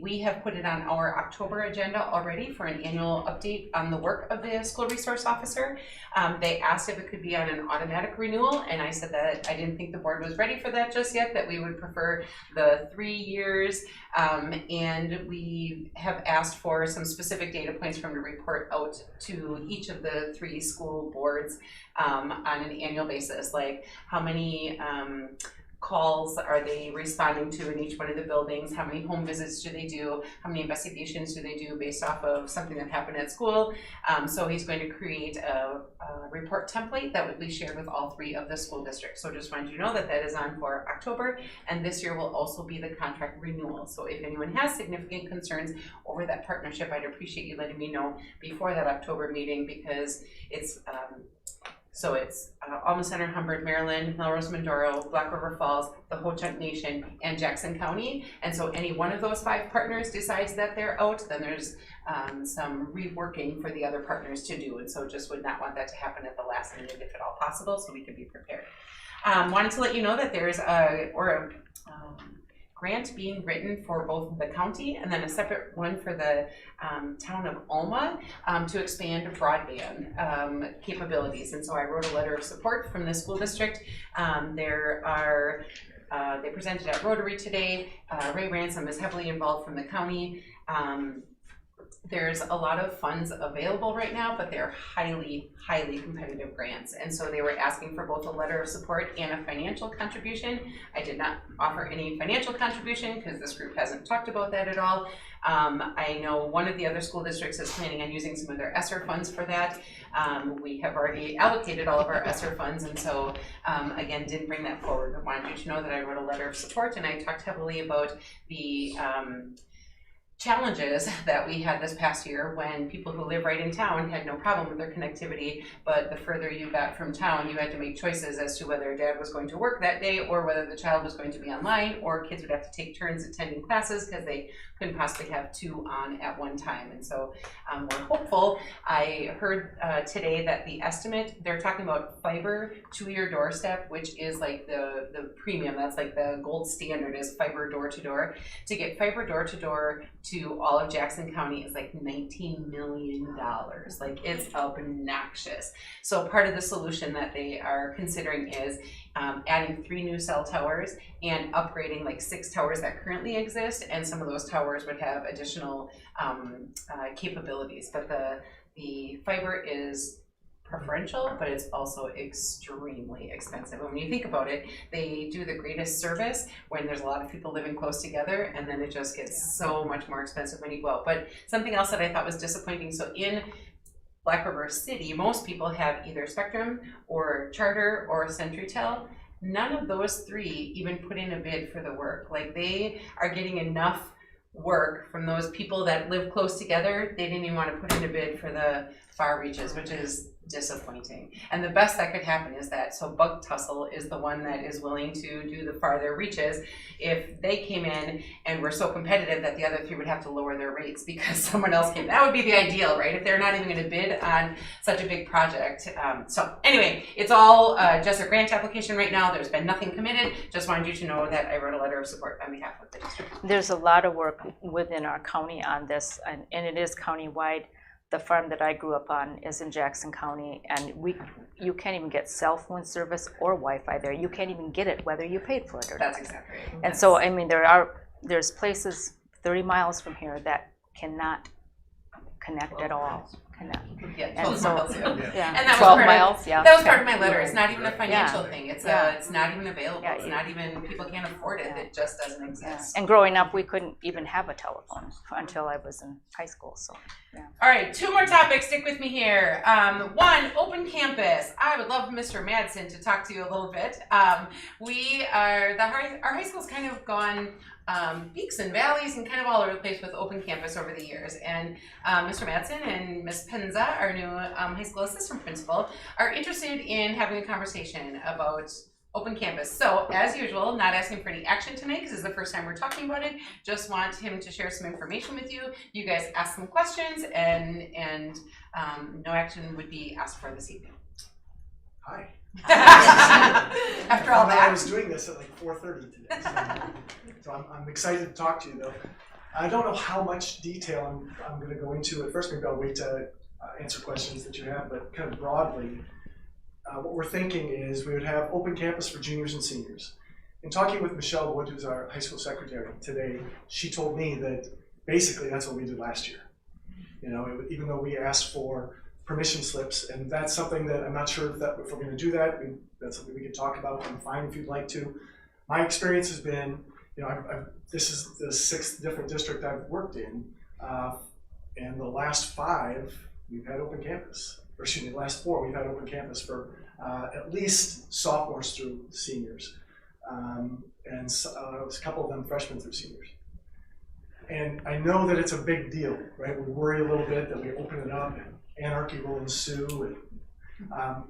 We have put it on our October agenda already for an annual update on the work of the school resource officer. They asked if it could be on an automatic renewal, and I said that I didn't think the board was ready for that just yet, that we would prefer the 3 years, and we have asked for some specific data points from the report out to each of the 3 school boards on an annual basis, like how many calls are they responding to in each one of the buildings, how many home visits do they do, how many investigations do they do based off of something that happened at school. So he's going to create a report template that would be shared with all 3 of the school districts. So just wanted you to know that that is on for October, and this year will also be the contract renewal. So if anyone has significant concerns over that partnership, I'd appreciate you letting me know before that October meeting, because it's Alma Center, Humbird, Maryland, Melrose, Mindoro, Black River Falls, the Ho-Chunk Nation, and Jackson County. And so any one of those 5 partners decides that they're out, then there's some reworking for the other partners to do. And so just would not want that to happen at the last minute if at all possible, so we can be prepared. Wanted to let you know that there's a grant being written for both the county and then a separate one for the town of Alma to expand broadband capabilities. And so I wrote a letter of support from the school district. They presented at Rotary today. Ray Ransom is heavily involved from the county. There's a lot of funds available right now, but they're highly, highly competitive grants. And so they were asking for both a letter of support and a financial contribution. I did not offer any financial contribution because this group hasn't talked about that at all. I know one of the other school districts is planning on using some of their ESSER funds for that. We have already allocated all of our ESSER funds, and so again, didn't bring that forward, but wanted you to know that I wrote a letter of support, and I talked heavily about the challenges that we had this past year when people who live right in town had no problem with their connectivity, but the further you got from town, you had to make choices as to whether dad was going to work that day or whether the child was going to be online, or kids would have to take turns attending classes because they couldn't possibly have 2 on at one time. And so we're hopeful. I heard today that the estimate, they're talking about fiber to your doorstep, which is like the premium, that's like the gold standard, is fiber door to door. To get fiber door to door to all of Jackson County is like $19 million. Like, it's obnoxious. So part of the solution that they are considering is adding 3 new cell towers and upgrading like 6 towers that currently exist, and some of those towers would have additional capabilities. But the fiber is preferential, but it's also extremely expensive. And when you think about it, they do the greatest service when there's a lot of people living close together, and then it just gets so much more expensive when you go out. But something else that I thought was disappointing, so in Black River City, most people have either Spectrum or Charter or CenturyTel. None of those 3 even put in a bid for the work. Like, they are getting enough work from those people that live close together. They didn't even want to put in a bid for the far reaches, which is disappointing. And the best that could happen is that, so Bug Tussle is the one that is willing to do the farther reaches. If they came in and were so competitive that the other three would have to lower their rates because someone else came, that would be the ideal, right? If they're not even going to bid on such a big project. So anyway, it's all just a grant application right now. There's been nothing committed. Just wanted you to know that I wrote a letter of support on behalf of the district. There's a lot of work within our county on this, and it is countywide. The farm that I grew up on is in Jackson County, and you can't even get cell phone service or Wi-Fi there. You can't even get it whether you paid for it or not. That's exactly right. And so, I mean, there's places 30 miles from here that cannot connect at all. Yeah, and 12 so, miles, yeah. And that 12 was miles, yeah. That was part of my letter. It's not even a financial Yeah. thing. It's Yeah. it's not even available. Yeah. It's not even, people can't afford it. It just doesn't exist. And growing up, we couldn't even have a telephone until I was in high school, so, yeah. All right, 2 more topics. Stick with me here. One, open campus. I would love Mr. Madsen to talk to you a little bit. Our high school's kind of gone peaks and valleys and kind of all over the place with open campus over the years. And Mr. Madsen and Ms. Penza, our new high school assistant principal, are interested in having a conversation about open campus. So as usual, not asking for any action tonight because this is the first time we're talking about it. Just want him to share some information with you. You guys ask some questions and no action would be asked for this evening. Hi. After all that. I was doing this at like 4:30 today, so I'm excited to talk to you though. I don't know how much detail I'm going to go into. At first, maybe I'll wait to answer questions that you have, but kind of broadly, what we're thinking is we would have open campus for juniors and seniors. In talking with Michelle Wood, who's our high school secretary today, she told me that basically that's what we did last year. You know, even though we asked for permission slips, and that's something that I'm not sure if we're going to do that. That's something we can talk about. I'm fine if you'd like to. My experience has been, you know, this is the 6th different district I've worked in, and the last 5 we've had open campus. Or excuse me, the last 4 we've had open campus for at least sophomores through seniors, and a couple of them freshmen through seniors. And I know that it's a big deal, right? We worry a little bit that we open it up and anarchy will ensue, and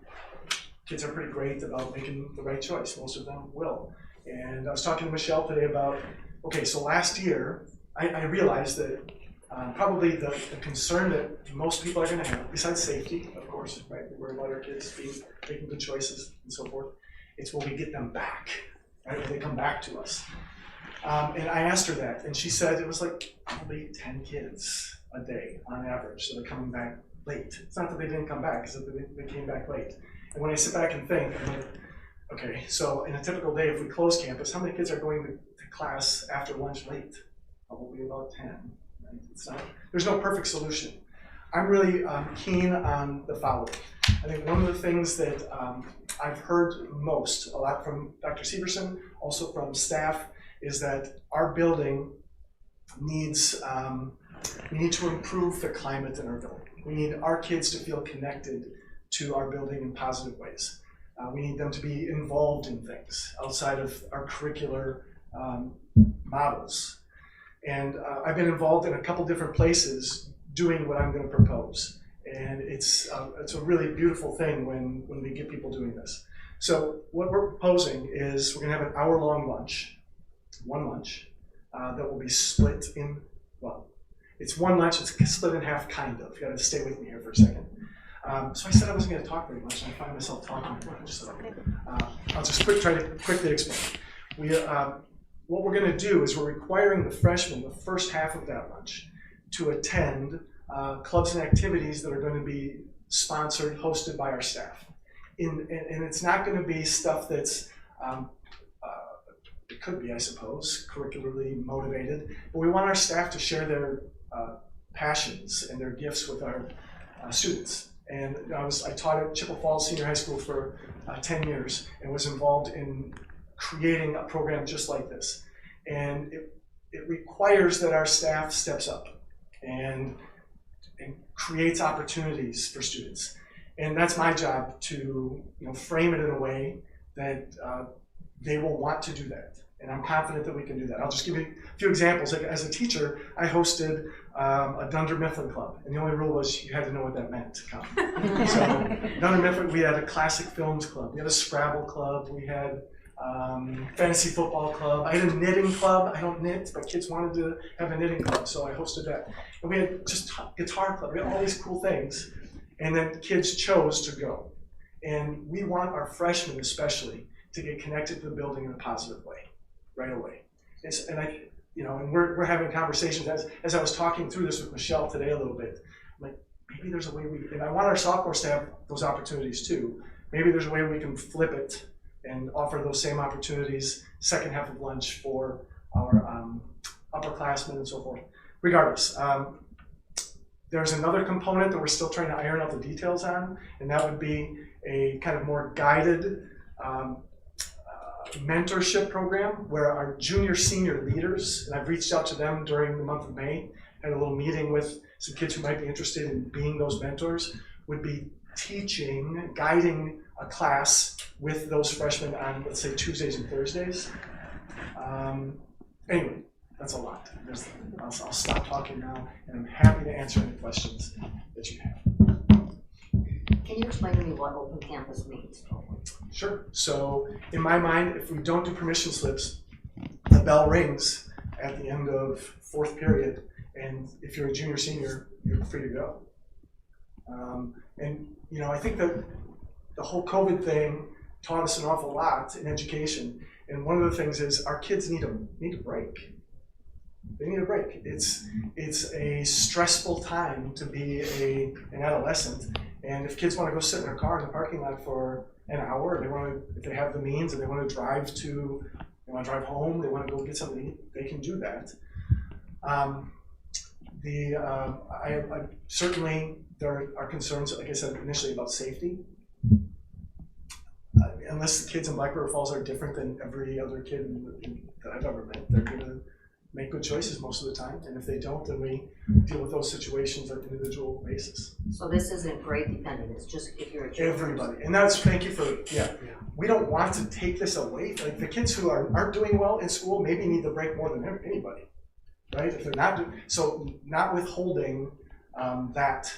kids are pretty great about making the right choice. Most of them will. And I was talking to Michelle today about, okay, so last year, I realized that probably the concern that most people are going to have, besides safety, of course, right? We worry about our kids making good choices and so forth. It's will we get them back, right? Will they come back to us? And I asked her that, and she said it was like probably 10 kids a day on average that are coming back late. It's not that they didn't come back, it's that they came back late. And when I sit back and think, I'm like, okay, so in a typical day, if we close campus, how many kids are going to class after lunch late? Probably about 10. Right? There's no perfect solution. I'm really keen on the following. I think one of the things that I've heard a lot from Dr. Severson, also from staff, is that our building needs, we need to improve the climate in our building. We need our kids to feel connected to our building in positive ways. We need them to be involved in things outside of our curricular models. And I've been involved in a couple different places doing what I'm going to propose. And it's a really beautiful thing when we get people doing this. So what we're proposing is we're going to have an hour-long lunch, one lunch, that will be split in, well, it's one lunch, it's split in half, kind of. You got to stay with me here for a second. So I said I wasn't going to talk very much, and I find myself talking very much. So I'll just try to quickly explain. What we're going to do is we're requiring the freshmen, the first half of that lunch, to attend clubs and activities that are going to be sponsored, hosted by our staff. And it's not going to be stuff that's, it could be, I suppose, curricularly motivated, but we want our staff to share their passions and their gifts with our students. And I taught at Chippewa Falls Senior High School for 10 years and was involved in creating a program just like this. And it requires that our staff steps up and creates opportunities for students. And that's my job to frame it in a way that they will want to do that. And I'm confident that we can do that. I'll just give you a few examples. Like, as a teacher, I hosted a Dunder Mifflin Club, and the only rule was you had to know what that meant to come. So Dunder Mifflin, we had a classic films club, we had a Scrabble club, we had fantasy football club. I had a knitting club. I don't knit, but kids wanted to have a knitting club, so I hosted that. And we had just guitar club. We had all these cool things, and then kids chose to go. And we want our freshmen especially to get connected to the building in a positive way, right away. And we're having conversations as I was talking through this with Michelle today a little bit. I'm like, maybe there's a way and I want our sophomores to have those opportunities too. Maybe there's a way we can flip it and offer those same opportunities second half of lunch for our upperclassmen and so forth. Regardless, there's another component that we're still trying to iron out the details on, and that would be a kind of more guided mentorship program where our junior senior leaders, and I've reached out to them during the month of May, had a little meeting with some kids who might be interested in being those mentors, would be teaching, guiding a class with those freshmen on, let's say, Tuesdays and Thursdays. Anyway, that's a lot. I'll stop talking now, and I'm happy to answer any questions that you have. Can you explain to me what open campus means? Sure. So in my mind, if we don't do permission slips, the bell rings at the end of fourth period, and if you're a junior senior, you're free to go. And I think that the whole COVID thing taught us an awful lot in education. And one of the things is our kids need a break. They need a break. It's a stressful time to be an adolescent. And if kids want to go sit in their car in the parking lot for an hour, if they have the means and they want to drive home, they want to go get something to eat, they can do that. Certainly there are concerns, like I said initially, about safety. Unless the kids in Black River Falls are different than every other kid that I've ever met, they're going to make good choices most of the time. And if they don't, then we deal with those situations on an individual basis. So this isn't grade dependent, it's just if you're a kid. Everybody. And thank you for, we don't want to take this away. Like, the kids who aren't doing well in school maybe need the break more than anybody, right? If they're not not withholding that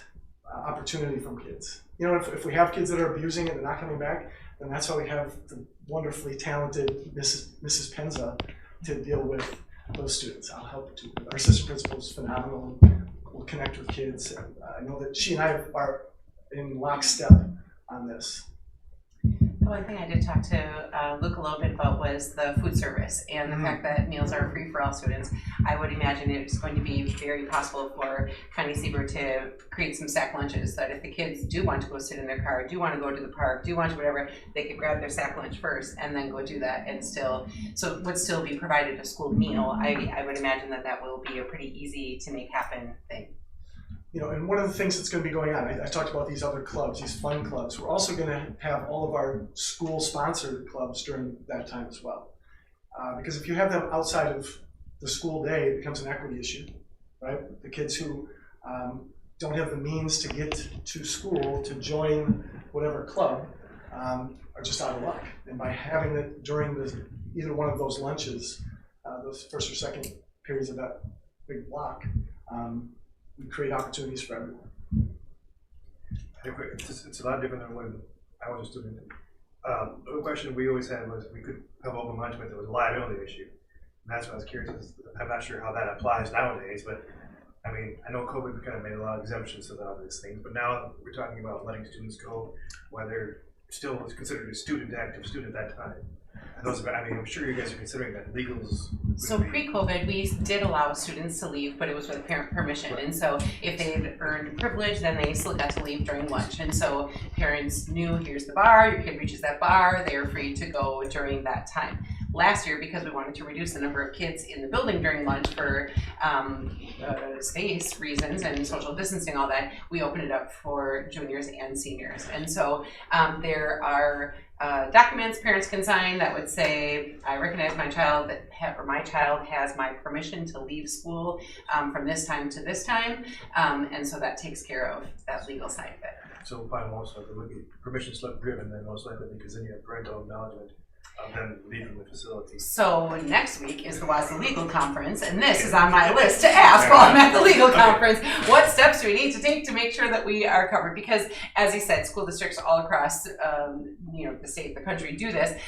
opportunity from kids. If we have kids that are abusing it and they're not coming back, then that's why we have the wonderfully talented Mrs. Penza to deal with those students. I'll help too. Our assistant principal is phenomenal. We'll connect with kids. I know that she and I are in lockstep on this. The one thing I did talk to Luke a little bit about was the food service and the fact that meals are free for all students. I would imagine it's going to be very possible for Connie Sieber to create some sack lunches, that if the kids do want to go sit in their car, do want to go to the park, do want to whatever, they could grab their sack lunch first and then go do that, and so it would still be provided a school meal. I would imagine that will be a pretty easy to make happen thing. And one of the things that's going to be going on, I talked about these other clubs, these fun clubs. We're also going to have all of our school-sponsored clubs during that time as well. Because if you have them outside of the school day, it becomes an equity issue, right? The kids who don't have the means to get to school to join whatever club are just out of luck. And by having it during either one of those lunches, those first or second periods of that big block, we create opportunities for everyone. It's a lot different than when I was a student. The question we always had was we could have open lunch, but there was a liability issue. And that's what I was curious. I'm not sure how that applies nowadays, but I mean, I know COVID kind of made a lot of exemptions to a lot of these things, but now we're talking about letting students go while they're still considered a student, active student at that time. I'm sure you guys are considering that legals. So pre-COVID, we did allow students to leave, but it was with parent permission. Right. And so if they had earned privilege, then they still got to leave during lunch. And so parents knew, here's the bar, your kid reaches that bar, they are free to go during that time. Last year, because we wanted to reduce the number of kids in the building during lunch for space reasons and social distancing, all that, we opened it up for juniors and seniors. And so there are documents parents can sign that would say, I recognize my child my child has my permission to leave school from this time to this time, and so that takes care of that legal side of it. So final most likely it would be permission slip driven then most likely, because then you have parental acknowledgement. of them leaving the facility. So next week is the WASD Legal Conference, and this is on my list to ask while I'm at the legal conference. What steps do we need to take to make sure that we are covered? Because, as you said, school districts all across the state, the country do this.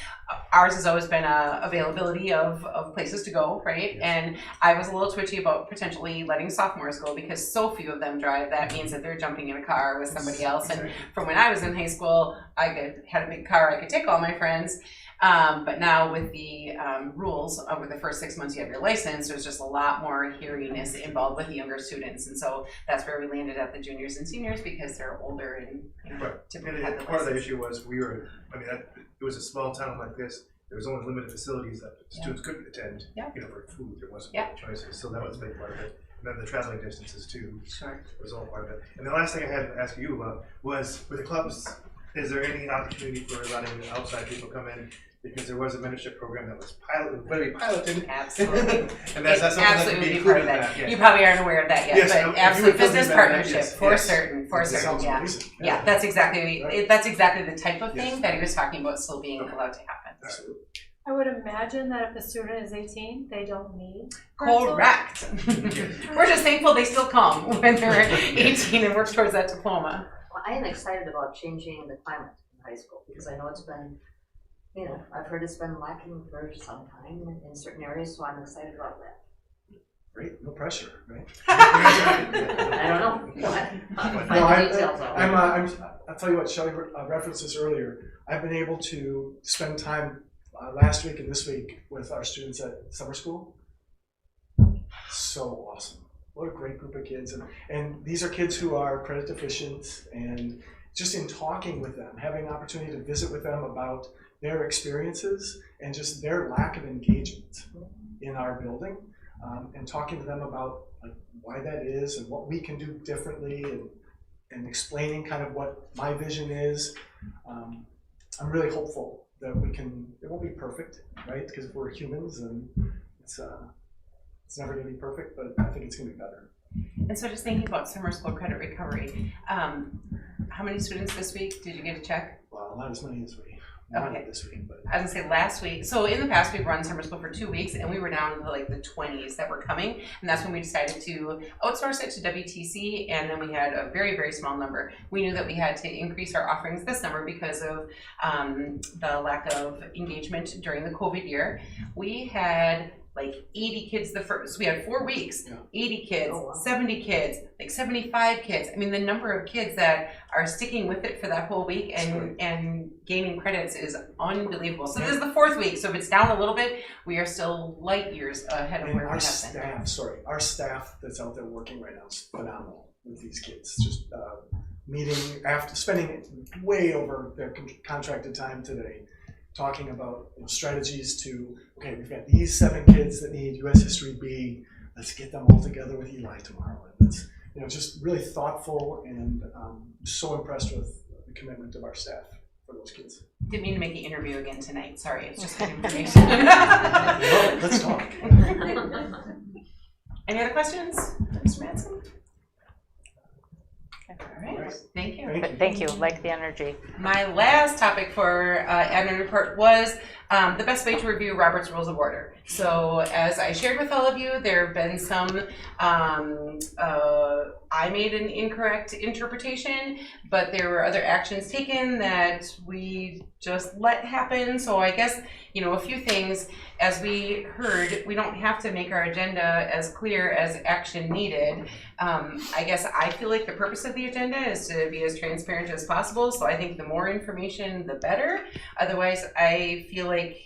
Ours has always been availability of places to go, right? And I was a little twitchy about potentially letting sophomores go because so few of them drive. That means that they're jumping in a car with somebody else. And from when I was in high school, I had a big car. I could take all my friends. But now with the rules over the first 6 months you have your license, there's just a lot more heariness involved with the younger students. And so that's where we landed at the juniors and seniors because they're older and typically have the part of the license. issue was it was a small town like this. There was only limited facilities that students couldn't attend. For food, there wasn't many choices. So that was a big part of it. And then the traveling distances too. Sure. Was all part of it. And the last thing I had to ask you about was with the clubs, is there any opportunity for letting outside people come in? Because there was a mentorship program that was piloted. Absolutely. And that's something that can be part included of that. in that. You probably aren't aware of that yet, Yes, but absolutely business partnership yes, for yes. certain. Sounds Yeah. amazing. Yeah, that's exactly the type of thing that he was talking about still being allowed to happen. Absolutely. I would imagine that if the student is 18, they don't need parental. Correct. We're just thankful they still come when they're 18 and work towards that diploma. Well, I am excited about changing the climate in high school because I know it's been, I've heard it's been lacking for some time in certain areas, so I'm excited about that. Great, no pressure, right? I don't know. I'll tell you what, Shelley referenced this earlier. I've been able to spend time last week and this week with our students at summer school. So awesome. What a great group of kids. And these are kids who are credit deficient, and just in talking with them, having an opportunity to visit with them about their experiences and just their lack of engagement in our building, and talking to them about why that is and what we can do differently, and explaining kind of what my vision is. I'm really hopeful that it won't be perfect, right? Because we're humans and it's never gonna be perfect, but I think it's gonna be better. And so just thinking about summer school credit recovery, how many students this week did you get to check? Well, not as many as we Okay. this week, but I was gonna say last week. So in the past, we've run summer school for 2 weeks, and we were down to the 20s that were coming, and that's when we decided to outsource it to WTC. And then we had a very, very small number. We knew that we had to increase our offerings this summer because of the lack of engagement during the COVID year. We had 80 kids we had 4 weeks, 80 kids, 70 kids, 75 kids. I mean, the number of kids that are sticking with it for that whole week and gaining credits is unbelievable. So this is the 4th week, so if it's down a little bit, we are still light years ahead of where we have been. Our staff that's out there working right now is phenomenal with these kids. Just meeting after spending way over their contracted time today, talking about strategies to, okay, we've got these 7 kids that need US History B, let's get them all together with Eli tomorrow. And that's, just really thoughtful, and so impressed with the commitment of our staff for those kids. Didn't mean to make you interview again tonight, sorry, it's just good information. Well, let's talk. Any other questions, Mr. Madsen? All right, thank you. Thank you, like the energy. My last topic for admin report was the best way to review Robert's Rules of Order. So as I shared with all of you, there have been some, I made an incorrect interpretation, but there were other actions taken that we just let happen. So I guess, a few things. As we heard, we don't have to make our agenda as clear as action needed. I guess I feel like the purpose of the agenda is to be as transparent as possible. So I think the more information, the better. Otherwise, I feel like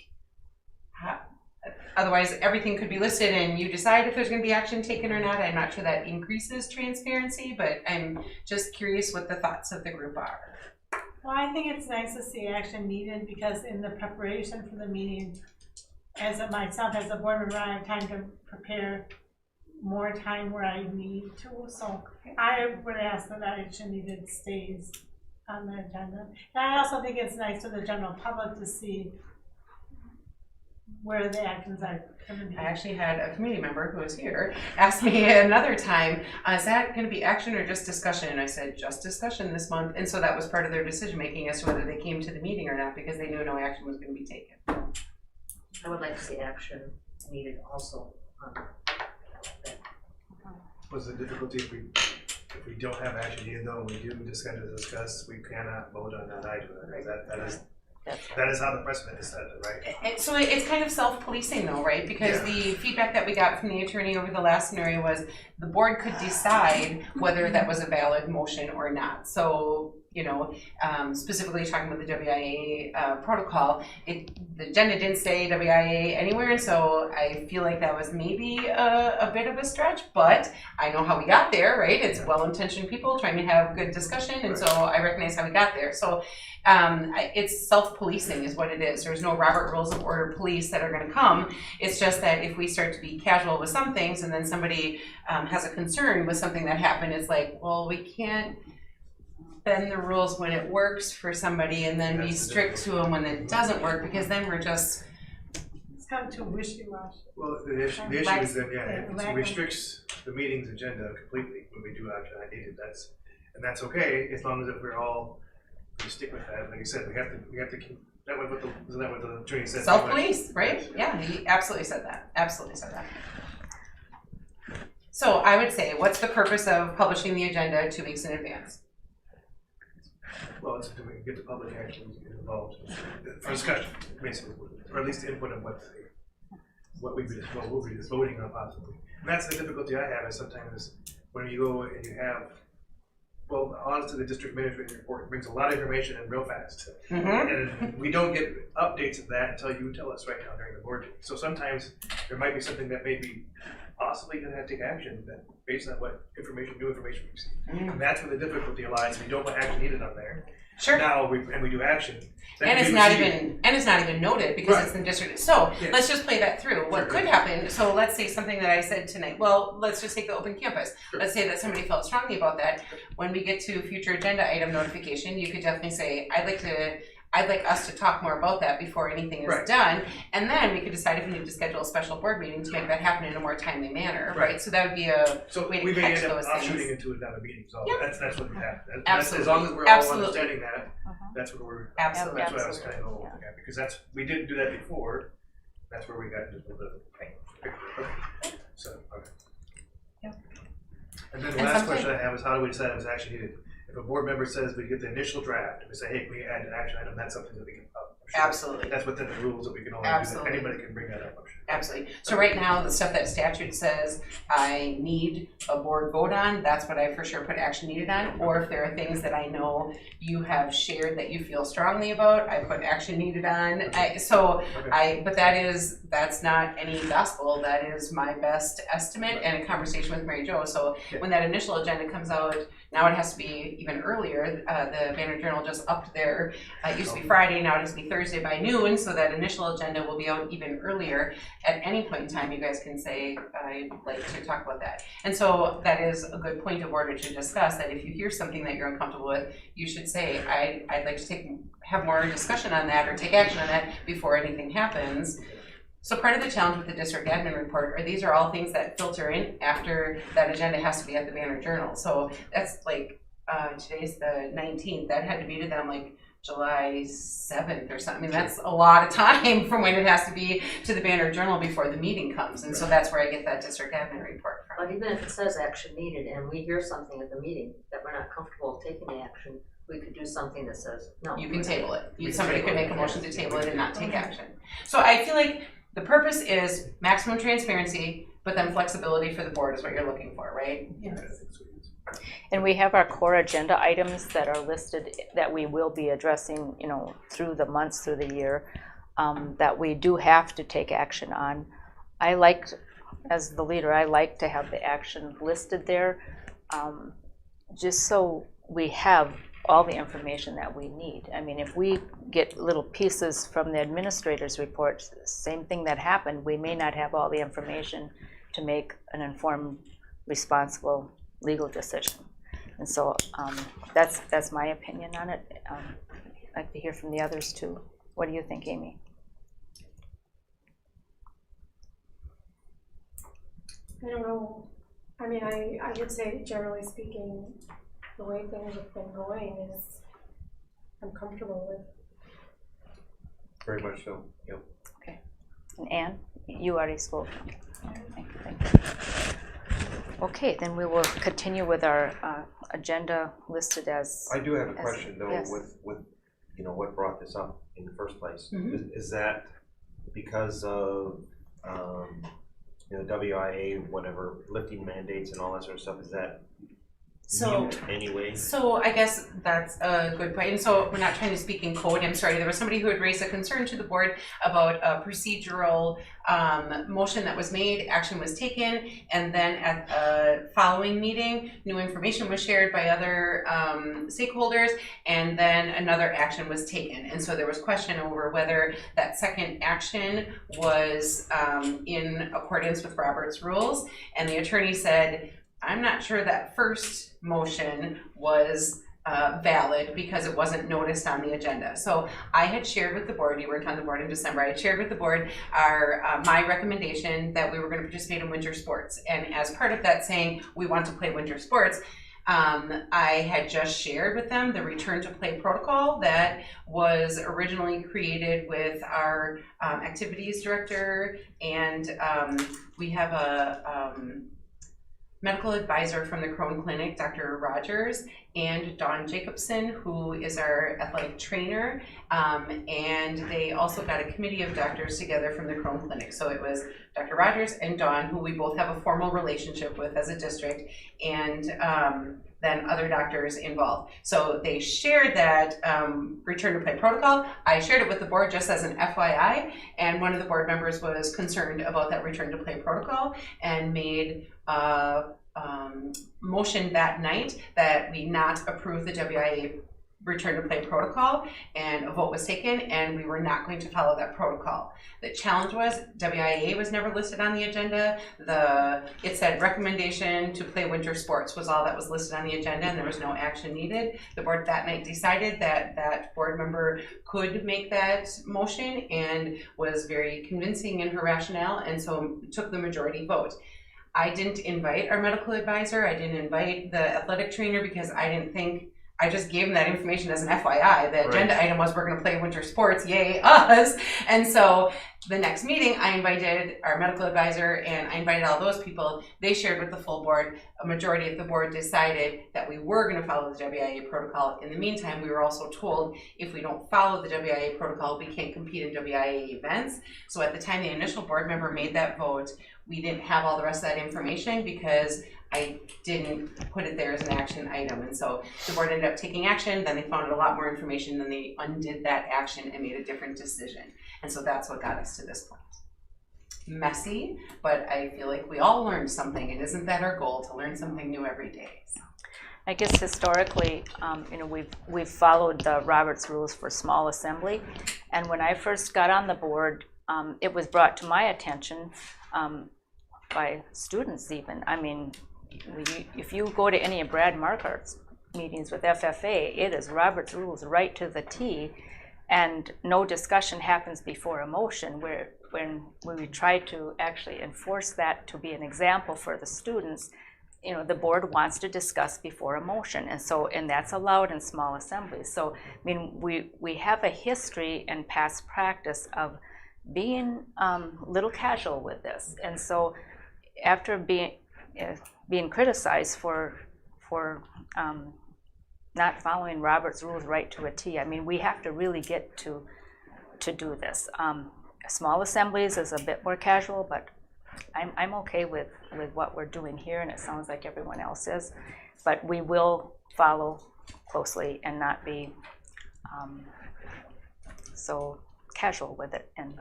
everything could be listed and you decide if there's going to be action taken or not. I'm not sure that increases transparency, but I'm just curious what the thoughts of the group are. Well, I think it's nice to see action needed because in the preparation for the meeting, as myself as a board member, I have time to prepare more time where I need to. So I would ask that action needed stays on the agenda. And I also think it's nice for the general public to see where the actions are going to be. I actually had a community member who was here ask me another time, is that going to be action or just discussion? And I said, just discussion this month. And so that was part of their decision making as to whether they came to the meeting or not, because they knew no action was going to be taken. I would like to see action needed also on that. Was the difficulty if we don't have action needed though, and we do just kind of discuss, we cannot vote on that item? That is how the precedent is set, right? And so it's kind of self-policing though, right? Because the feedback that we got from the attorney over the last scenario was the board could decide whether that was a valid motion or not. So, you know, specifically talking about the WIA protocol, the agenda didn't say WIA anywhere, so I feel like that was maybe a bit of a stretch, but I know how we got there, right? It's well-intentioned people trying to have good discussion, and so I recognize how we got there. So it's self-policing is what it is. There's no Robert Rules of Order police that are going to come. It's just that if we start to be casual with some things and then somebody has a concern with something that happened, it's like, well, we can't bend the rules when it works for somebody and then be strict to them when it doesn't work, because then we're just... It's kind of too wishy-washy. Well, the issue is that, it restricts the meeting's agenda completely when we do action needed. That's okay, as long as if we're all stick with that. Like you said, we have to keep that was isn't that what the attorney said? Self-police, right? Yeah, he absolutely said that. Absolutely said that. So I would say, what's the purpose of publishing the agenda 2 weeks in advance? Well, it's to get the public actually involved for discussion, basically, or at least input on what we'll be voting on possibly. And that's the difficulty I have is sometimes when you go and you have, well, honestly, the district administrator report brings a lot of information in real fast. And we don't get updates of that until you tell us right now during the board meeting. So sometimes there might be something that may be possibly going to have to take action based on what new information we see. And that's where the difficulty lies. We don't put action needed on there. Sure. Now we do action. And it's not even noted because it's in the district. So let's just play that through. What could happen, so let's say something that I said tonight, well, let's just take the open campus. Let's say that somebody felt strongly about that. When we get to future agenda item notification, you could definitely say, I'd like us to talk more about that before anything is done, and then we could decide if we need to schedule a special board meeting to make that happen in a more timely manner, right? So that would be a way to catch those things. Shooting into another meeting, so that's what we have. Absolutely. As long as we're all understanding that, that's what we're. Absolutely. That's what I was kind of looking at, because we didn't do that before. That's where we got into the okay. So okay. Yeah. And then the last question I have is, how do we decide if it's action needed? If a board member says we get the initial draft and we say, hey, can we add an action item, that's something that we can Absolutely. That's within the rules that we can only do that. Anybody can bring that up, I'm sure. Absolutely. So right now, the stuff that statute says I need a board vote on, that's what I for sure put action needed on. Or if there are things that I know you have shared that you feel strongly about, I put action needed on. But that's not any gospel. That is my best estimate and a conversation with Mary Jo. So when that initial agenda comes out, now it has to be even earlier. The Banner Journal just upped their, it used to be Friday, now it has to be Thursday by noon, so that initial agenda will be out even earlier. At any point in time, you guys can say, I'd like to talk about that. And so that is a good point of order to discuss, that if you hear something that you're uncomfortable with, you should say, I'd like to have more discussion on that or take action on that before anything happens. So part of the challenge with the district admin report are these are all things that filter in after that agenda has to be at the Banner Journal. So that's like, today's the 19th, that had to be to them like July 7th or something. I mean, that's a lot of time from when it has to be to the Banner Journal before the meeting comes. And so that's where I get that district admin report from. But even if it says action needed and we hear something at the meeting that we're not comfortable taking the action, we could do something that says, no. You can table it. Somebody could make a motion to table it and not take action. So I feel like the purpose is maximum transparency, but then flexibility for the board is what you're looking for, right? Yes. And we have our core agenda items that are listed that we will be addressing, through the months, through the year, that we do have to take action on. As the leader, I like to have the action listed there, just so we have all the information that we need. I mean, if we get little pieces from the administrator's report, same thing that happened, we may not have all the information to make an informed, responsible legal decision. And so that's my opinion on it. I'd like to hear from the others too. What do you think, Amy? I don't know. I mean, I would say, generally speaking, the way things have been going is I'm comfortable with. Very much so, yep. Okay. Ann, you already spoke. Thank you. Okay, then we will continue with our agenda listed as. I do have a question though, yes. with what brought this up in the first place. Mhm. Is that because of WIA, whatever, lifting mandates and all that sort of stuff? Is that mute anyway? So I guess that's a good point. And so we're not trying to speak in code. I'm sorry. There was somebody who had raised a concern to the board about a procedural motion that was made, action was taken, and then at a following meeting, new information was shared by other stakeholders, and then another action was taken. And so there was question over whether that second action was in accordance with Robert's rules. And the attorney said, I'm not sure that first motion was valid because it wasn't noticed on the agenda. So I had shared with the board, you weren't on the board in December, I had shared with the board my recommendation that we were going to participate in winter sports. And as part of that saying we want to play winter sports, I had just shared with them the return to play protocol that was originally created with our activities director, and we have a medical advisor from the Crohn Clinic, Dr. Rogers, and Dawn Jacobson, who is our athletic trainer. And they also got a committee of doctors together from the Crohn Clinic. So it was Dr. Rogers and Dawn, who we both have a formal relationship with as a district, and then other doctors involved. So they shared that return to play protocol. I shared it with the board just as an FYI, and one of the board members was concerned about that return to play protocol and made motion that night that we not approve the WIA return to play protocol, and a vote was taken, and we were not going to follow that protocol. The challenge was WIA was never listed on the agenda. It said recommendation to play winter sports was all that was listed on the agenda, and there was no action needed. The board that night decided that that board member could make that motion and was very convincing in her rationale, and so took the majority vote. I didn't invite our medical advisor. I didn't invite the athletic trainer because I didn't think, I just gave them that information as an FYI. The agenda item was we're going to play winter sports, yay us. And so the next meeting, I invited our medical advisor and I invited all those people. They shared with the full board. A majority of the board decided that we were going to follow the WIA protocol. In the meantime, we were also told if we don't follow the WIA protocol, we can't compete in WIA events. So at the time the initial board member made that vote, we didn't have all the rest of that information because I didn't put it there as an action item. And so the board ended up taking action, then they found a lot more information, then they undid that action and made a different decision. And so that's what got us to this point. Messy, but I feel like we all learned something, and isn't that our goal, to learn something new every day? So. I guess historically, we've followed the Roberts rules for small assembly, and when I first got on the board, it was brought to my attention by students even. I mean, if you go to any of Brad Markart's meetings with FFA, it is Robert's rules right to the T, and no discussion happens before a motion, where when we try to actually enforce that to be an example for the students, the board wants to discuss before a motion, and that's allowed in small assemblies. So, I mean, we have a history and past practice of being a little casual with this, and so after being criticized for not following Robert's rules right to a T, I mean, we have to really get to do this. Small assemblies is a bit more casual, but I'm okay with what we're doing here, and it sounds like everyone else is. But we will follow closely and not be so casual with it, and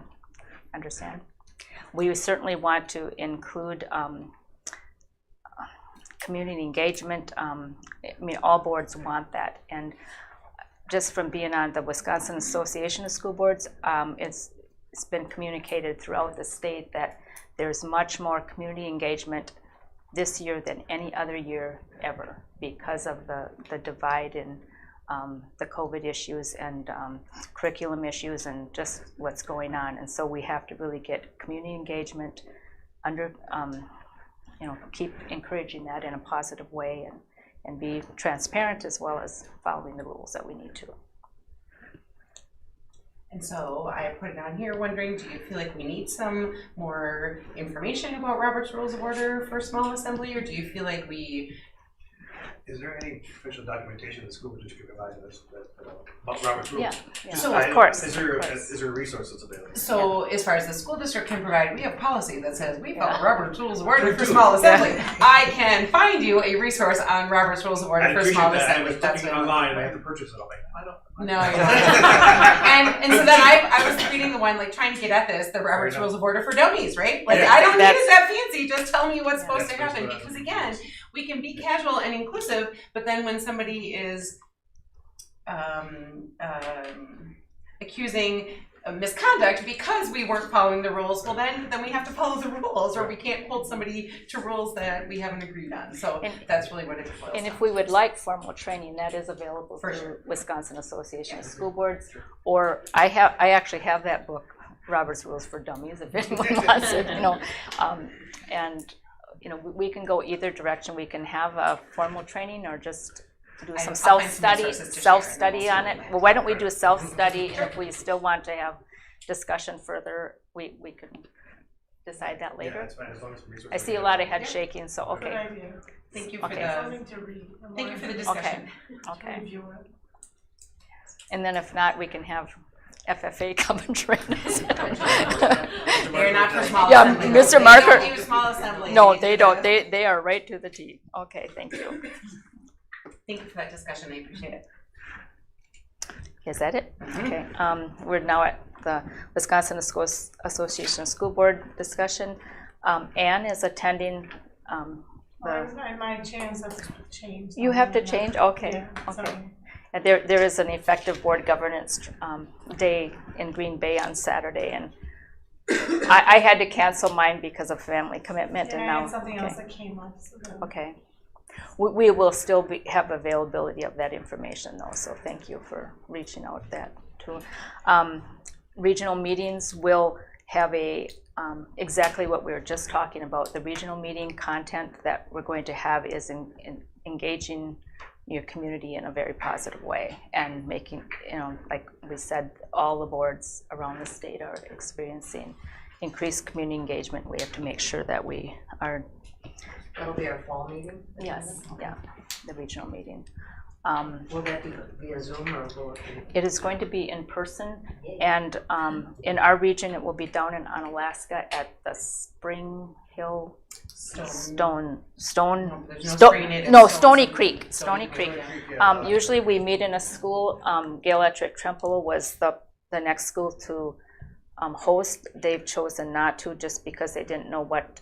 understand. We certainly want to include community engagement. I mean, all boards want that, and just from being on the Wisconsin Association of School Boards, it's been communicated throughout the state that there's much more community engagement this year than any other year ever because of the divide in the COVID issues and curriculum issues and just what's going on. And so we have to really get community engagement under, keep encouraging that in a positive way, and be transparent as well as following the rules that we need to. And so I put it on here wondering, do you feel like we need some more information about Robert's Rules of Order for small assembly, or do you feel like we... Is there any official documentation the school district can provide us about Robert's Rules? Yeah, So of course. Is there a resource that's available? So as far as the school district can provide, we have policy that says we follow Robert's Rules of Order for small assembly. I can find you a resource on Robert's Rules of Order for small assembly. That's online, and I have to purchase it. I'm like, I don't. No, you don't. and so then I was reading the one, like, trying to get at this, the Robert's Rules of Order for Dummies, right? Like, I don't need it that fancy, just tell me what's supposed to happen. Because again, we can be casual and inclusive, but then when somebody is accusing misconduct because we weren't following the rules, well then we have to follow the rules, or we can't hold somebody to rules that we haven't agreed on. So that's really what it boils down. And if we would like formal training, that is available through Wisconsin Association of School Boards, or I actually have that book, Robert's Rules for Dummies, if anyone wants it, and we can go either direction. We can have a formal training or just do some self-study on it. Well, why don't we do self-study, and if we still want to have discussion further, we can decide that later. Yeah, that's fine, as long as the resources I see a lot of head shaking, so okay. Thank you for the discussion. Okay. And then if not, we can have FFA come and train us. They're not for small assembly. Yeah, Mr. Marker. They don't do small assembly. No, they don't. They are right to the T. Okay, thank you. Thank you for that discussion. I appreciate it. Is that it? Okay. We're now at the Wisconsin Association of School Board discussion. Anne is attending. My chance has changed. You have to change? Okay. Yeah, okay. And there is an effective board governance day in Green Bay on Saturday, and I had to cancel mine because of family commitment. Yeah, and now I had something else that came up. So okay. We will still have availability of that information though, so thank you for reaching out that too. Regional meetings will have exactly what we were just talking about. The regional meeting content that we're going to have is engaging your community in a very positive way and making, like we said, all the boards around the state are experiencing increased community engagement. We have to make sure that we are. That'll be our fall meeting? Yes, yeah, the regional meeting. Will that be via Zoom or will it be? It is going to be in person, and in our region, it will be down in Onalaska at the Spring Hill Stony Creek. Stony Creek. Usually we meet in a school. Gaelectric Trempealeau was the next school to host. They've chosen not to just because they didn't know what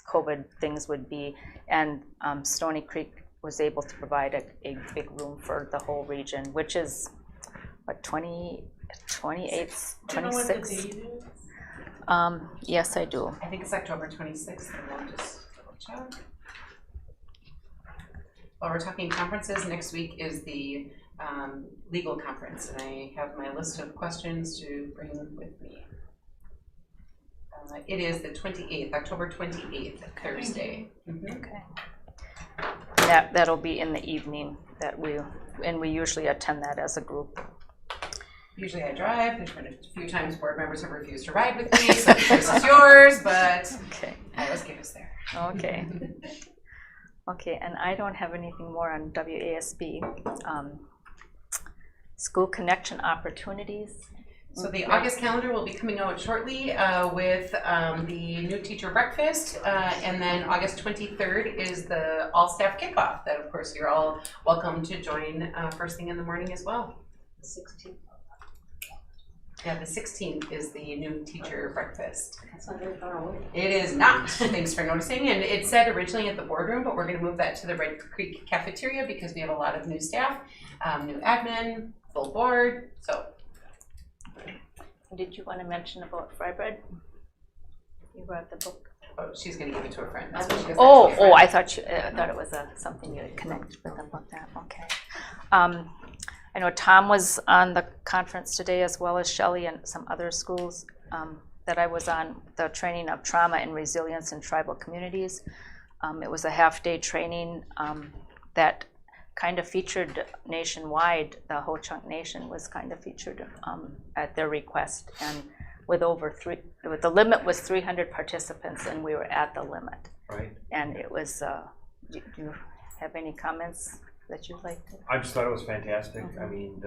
COVID things would be, and Stony Creek was able to provide a big room for the whole region, which is what, 28, 26? Do you know what the date is? Yes, I do. I think it's October 26th, and we'll just double check. While we're talking conferences, next week is the legal conference, and I have my list of questions to bring with me. It is the 28th, October 28th, Thursday. Okay. That'll be in the evening we usually attend that as a group. Usually I drive. There's been a few times board members have refused to ride with me, so the choice is yours, but I always get us there. Okay. Okay, and I don't have anything more on WASB. School connection opportunities. So the August calendar will be coming out shortly with the new teacher breakfast, and then August 23rd is the all-staff kickoff that, of course, you're all welcome to join first thing in the morning as well. The 16th. Yeah, the 16th is the new teacher breakfast. That's not very far away. It is not. Thanks for noticing. And it said originally at the boardroom, but we're going to move that to the Red Creek cafeteria because we have a lot of new staff, new admin, full board, so. Did you want to mention about fry bread? You brought the book. Oh, she's going to give it to a friend. That's what she Oh, I thought it was something you had connected with them about that. Okay. I know Tom was on the conference today, as well as Shelley and some other schools that I was on, the training of trauma and resilience in tribal communities. It was a half-day training that kind of featured nationwide. The Ho Chunk Nation was kind of featured at their request, and with the limit was 300 participants, and we were at the limit. Right. And it was. Do you have any comments that you'd like to? I just thought it was fantastic. I mean,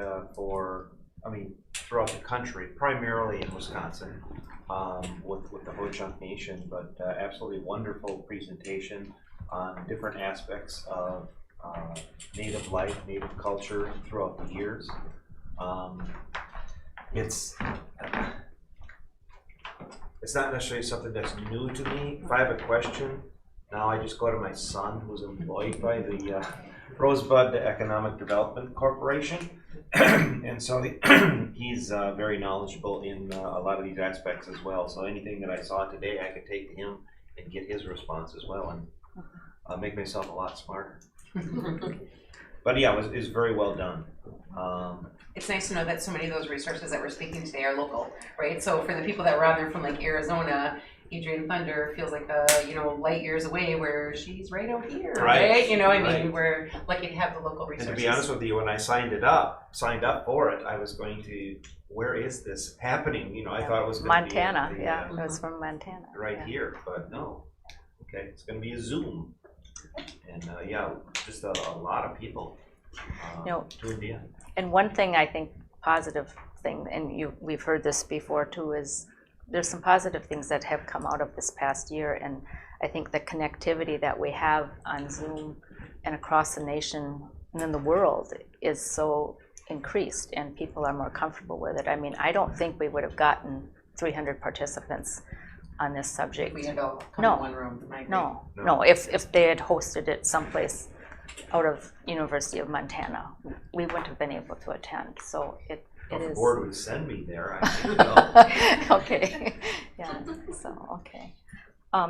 throughout the country, primarily in Wisconsin, with the Ho Chunk Nation, but absolutely wonderful presentation on different aspects of Native life, Native culture throughout the years. It's not necessarily something that's new to me. If I have a question, now I just go to my son, who's employed by the Rosebud Economic Development Corporation, and so he's very knowledgeable in a lot of these aspects as well. So anything that I saw today, I could take to him and get his response as well, and make myself a lot smarter. But yeah, it was very well done. It's nice to know that so many of those resources that we're speaking today are local, right? So for the people that were out there from like Arizona, Adrian Thunder feels like light years away, where she's right out here, right? We're lucky to have the local resources. And to be honest with you, when I signed up for it, I was going to, where is this happening? I thought it was going to Montana. be It was from Montana. Right here, but no. Okay, it's going to be a Zoom, and just a lot of people tuned in. And one thing I think positive thing, and we've heard this before too, is there's some positive things that have come out of this past year, and I think the connectivity that we have on Zoom and across the nation and in the world is so increased, and people are more comfortable with it. I mean, I don't think we would have gotten 300 participants on this subject. We had all come in one room. No. If they had hosted it someplace out of University of Montana, we wouldn't have been able to attend. So it If is. the board would send me there, I would go. Okay. Yeah. So okay.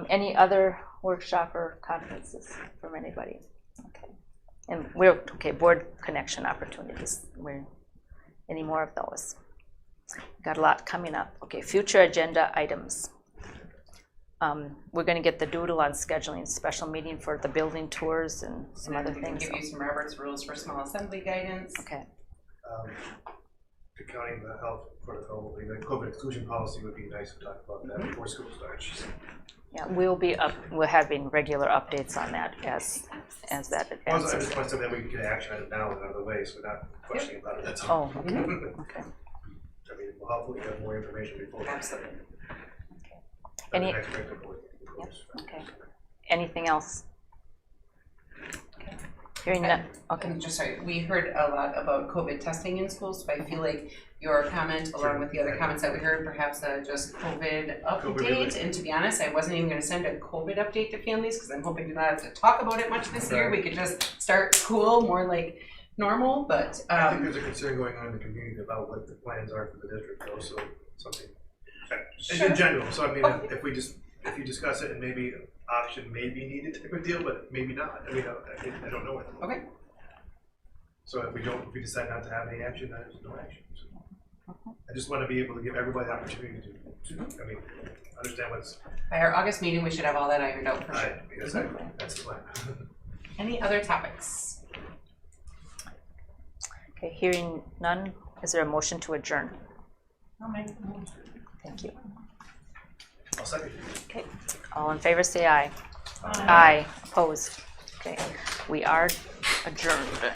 Any other workshop or conferences from anybody? Okay. And board connection opportunities. Any more of those? Got a lot coming up. Okay, future agenda items. We're going to get the doodle on scheduling special meeting for the building tours and some other things. We can give you some Robert's rules for small assembly guidance. Okay. Accounting the health protocol, the COVID exclusion policy would be nice to talk about that before school starts. Yeah, we're having regular updates on that as that advances. I just want something that we can action on it now and out of the way, so we're not questioning about it, that's all. Oh, okay. Okay. I mean, we'll hopefully have more information before. Absolutely. Okay. Okay. Anything else? Okay. Hearing none. Okay. I'm just sorry. We heard a lot about COVID testing in schools, so I feel like your comment, along with the other comments that we heard, perhaps just COVID update. And to be honest, I wasn't even going to send a COVID update to families because I'm hoping to not have to talk about it much this year. We could just start school more like normal, but I think there's a concern going on in the community about what the plans are for the district, also something in general. So I mean, if you discuss it and maybe option may be needed type of deal, but maybe not. I mean, I don't know it. Okay. So if we decide not to have any action, then there's no action. So I just want to be able to give everybody the opportunity to understand what's. By our August meeting, we should have all that ironed out for sure. Because that's the plan. Any other topics? Okay, hearing none, is there a motion to adjourn? I'll make the motion. Thank you. I'll second. Okay, all in favor say aye. Aye. Aye. Opposed? Okay, we are adjourned.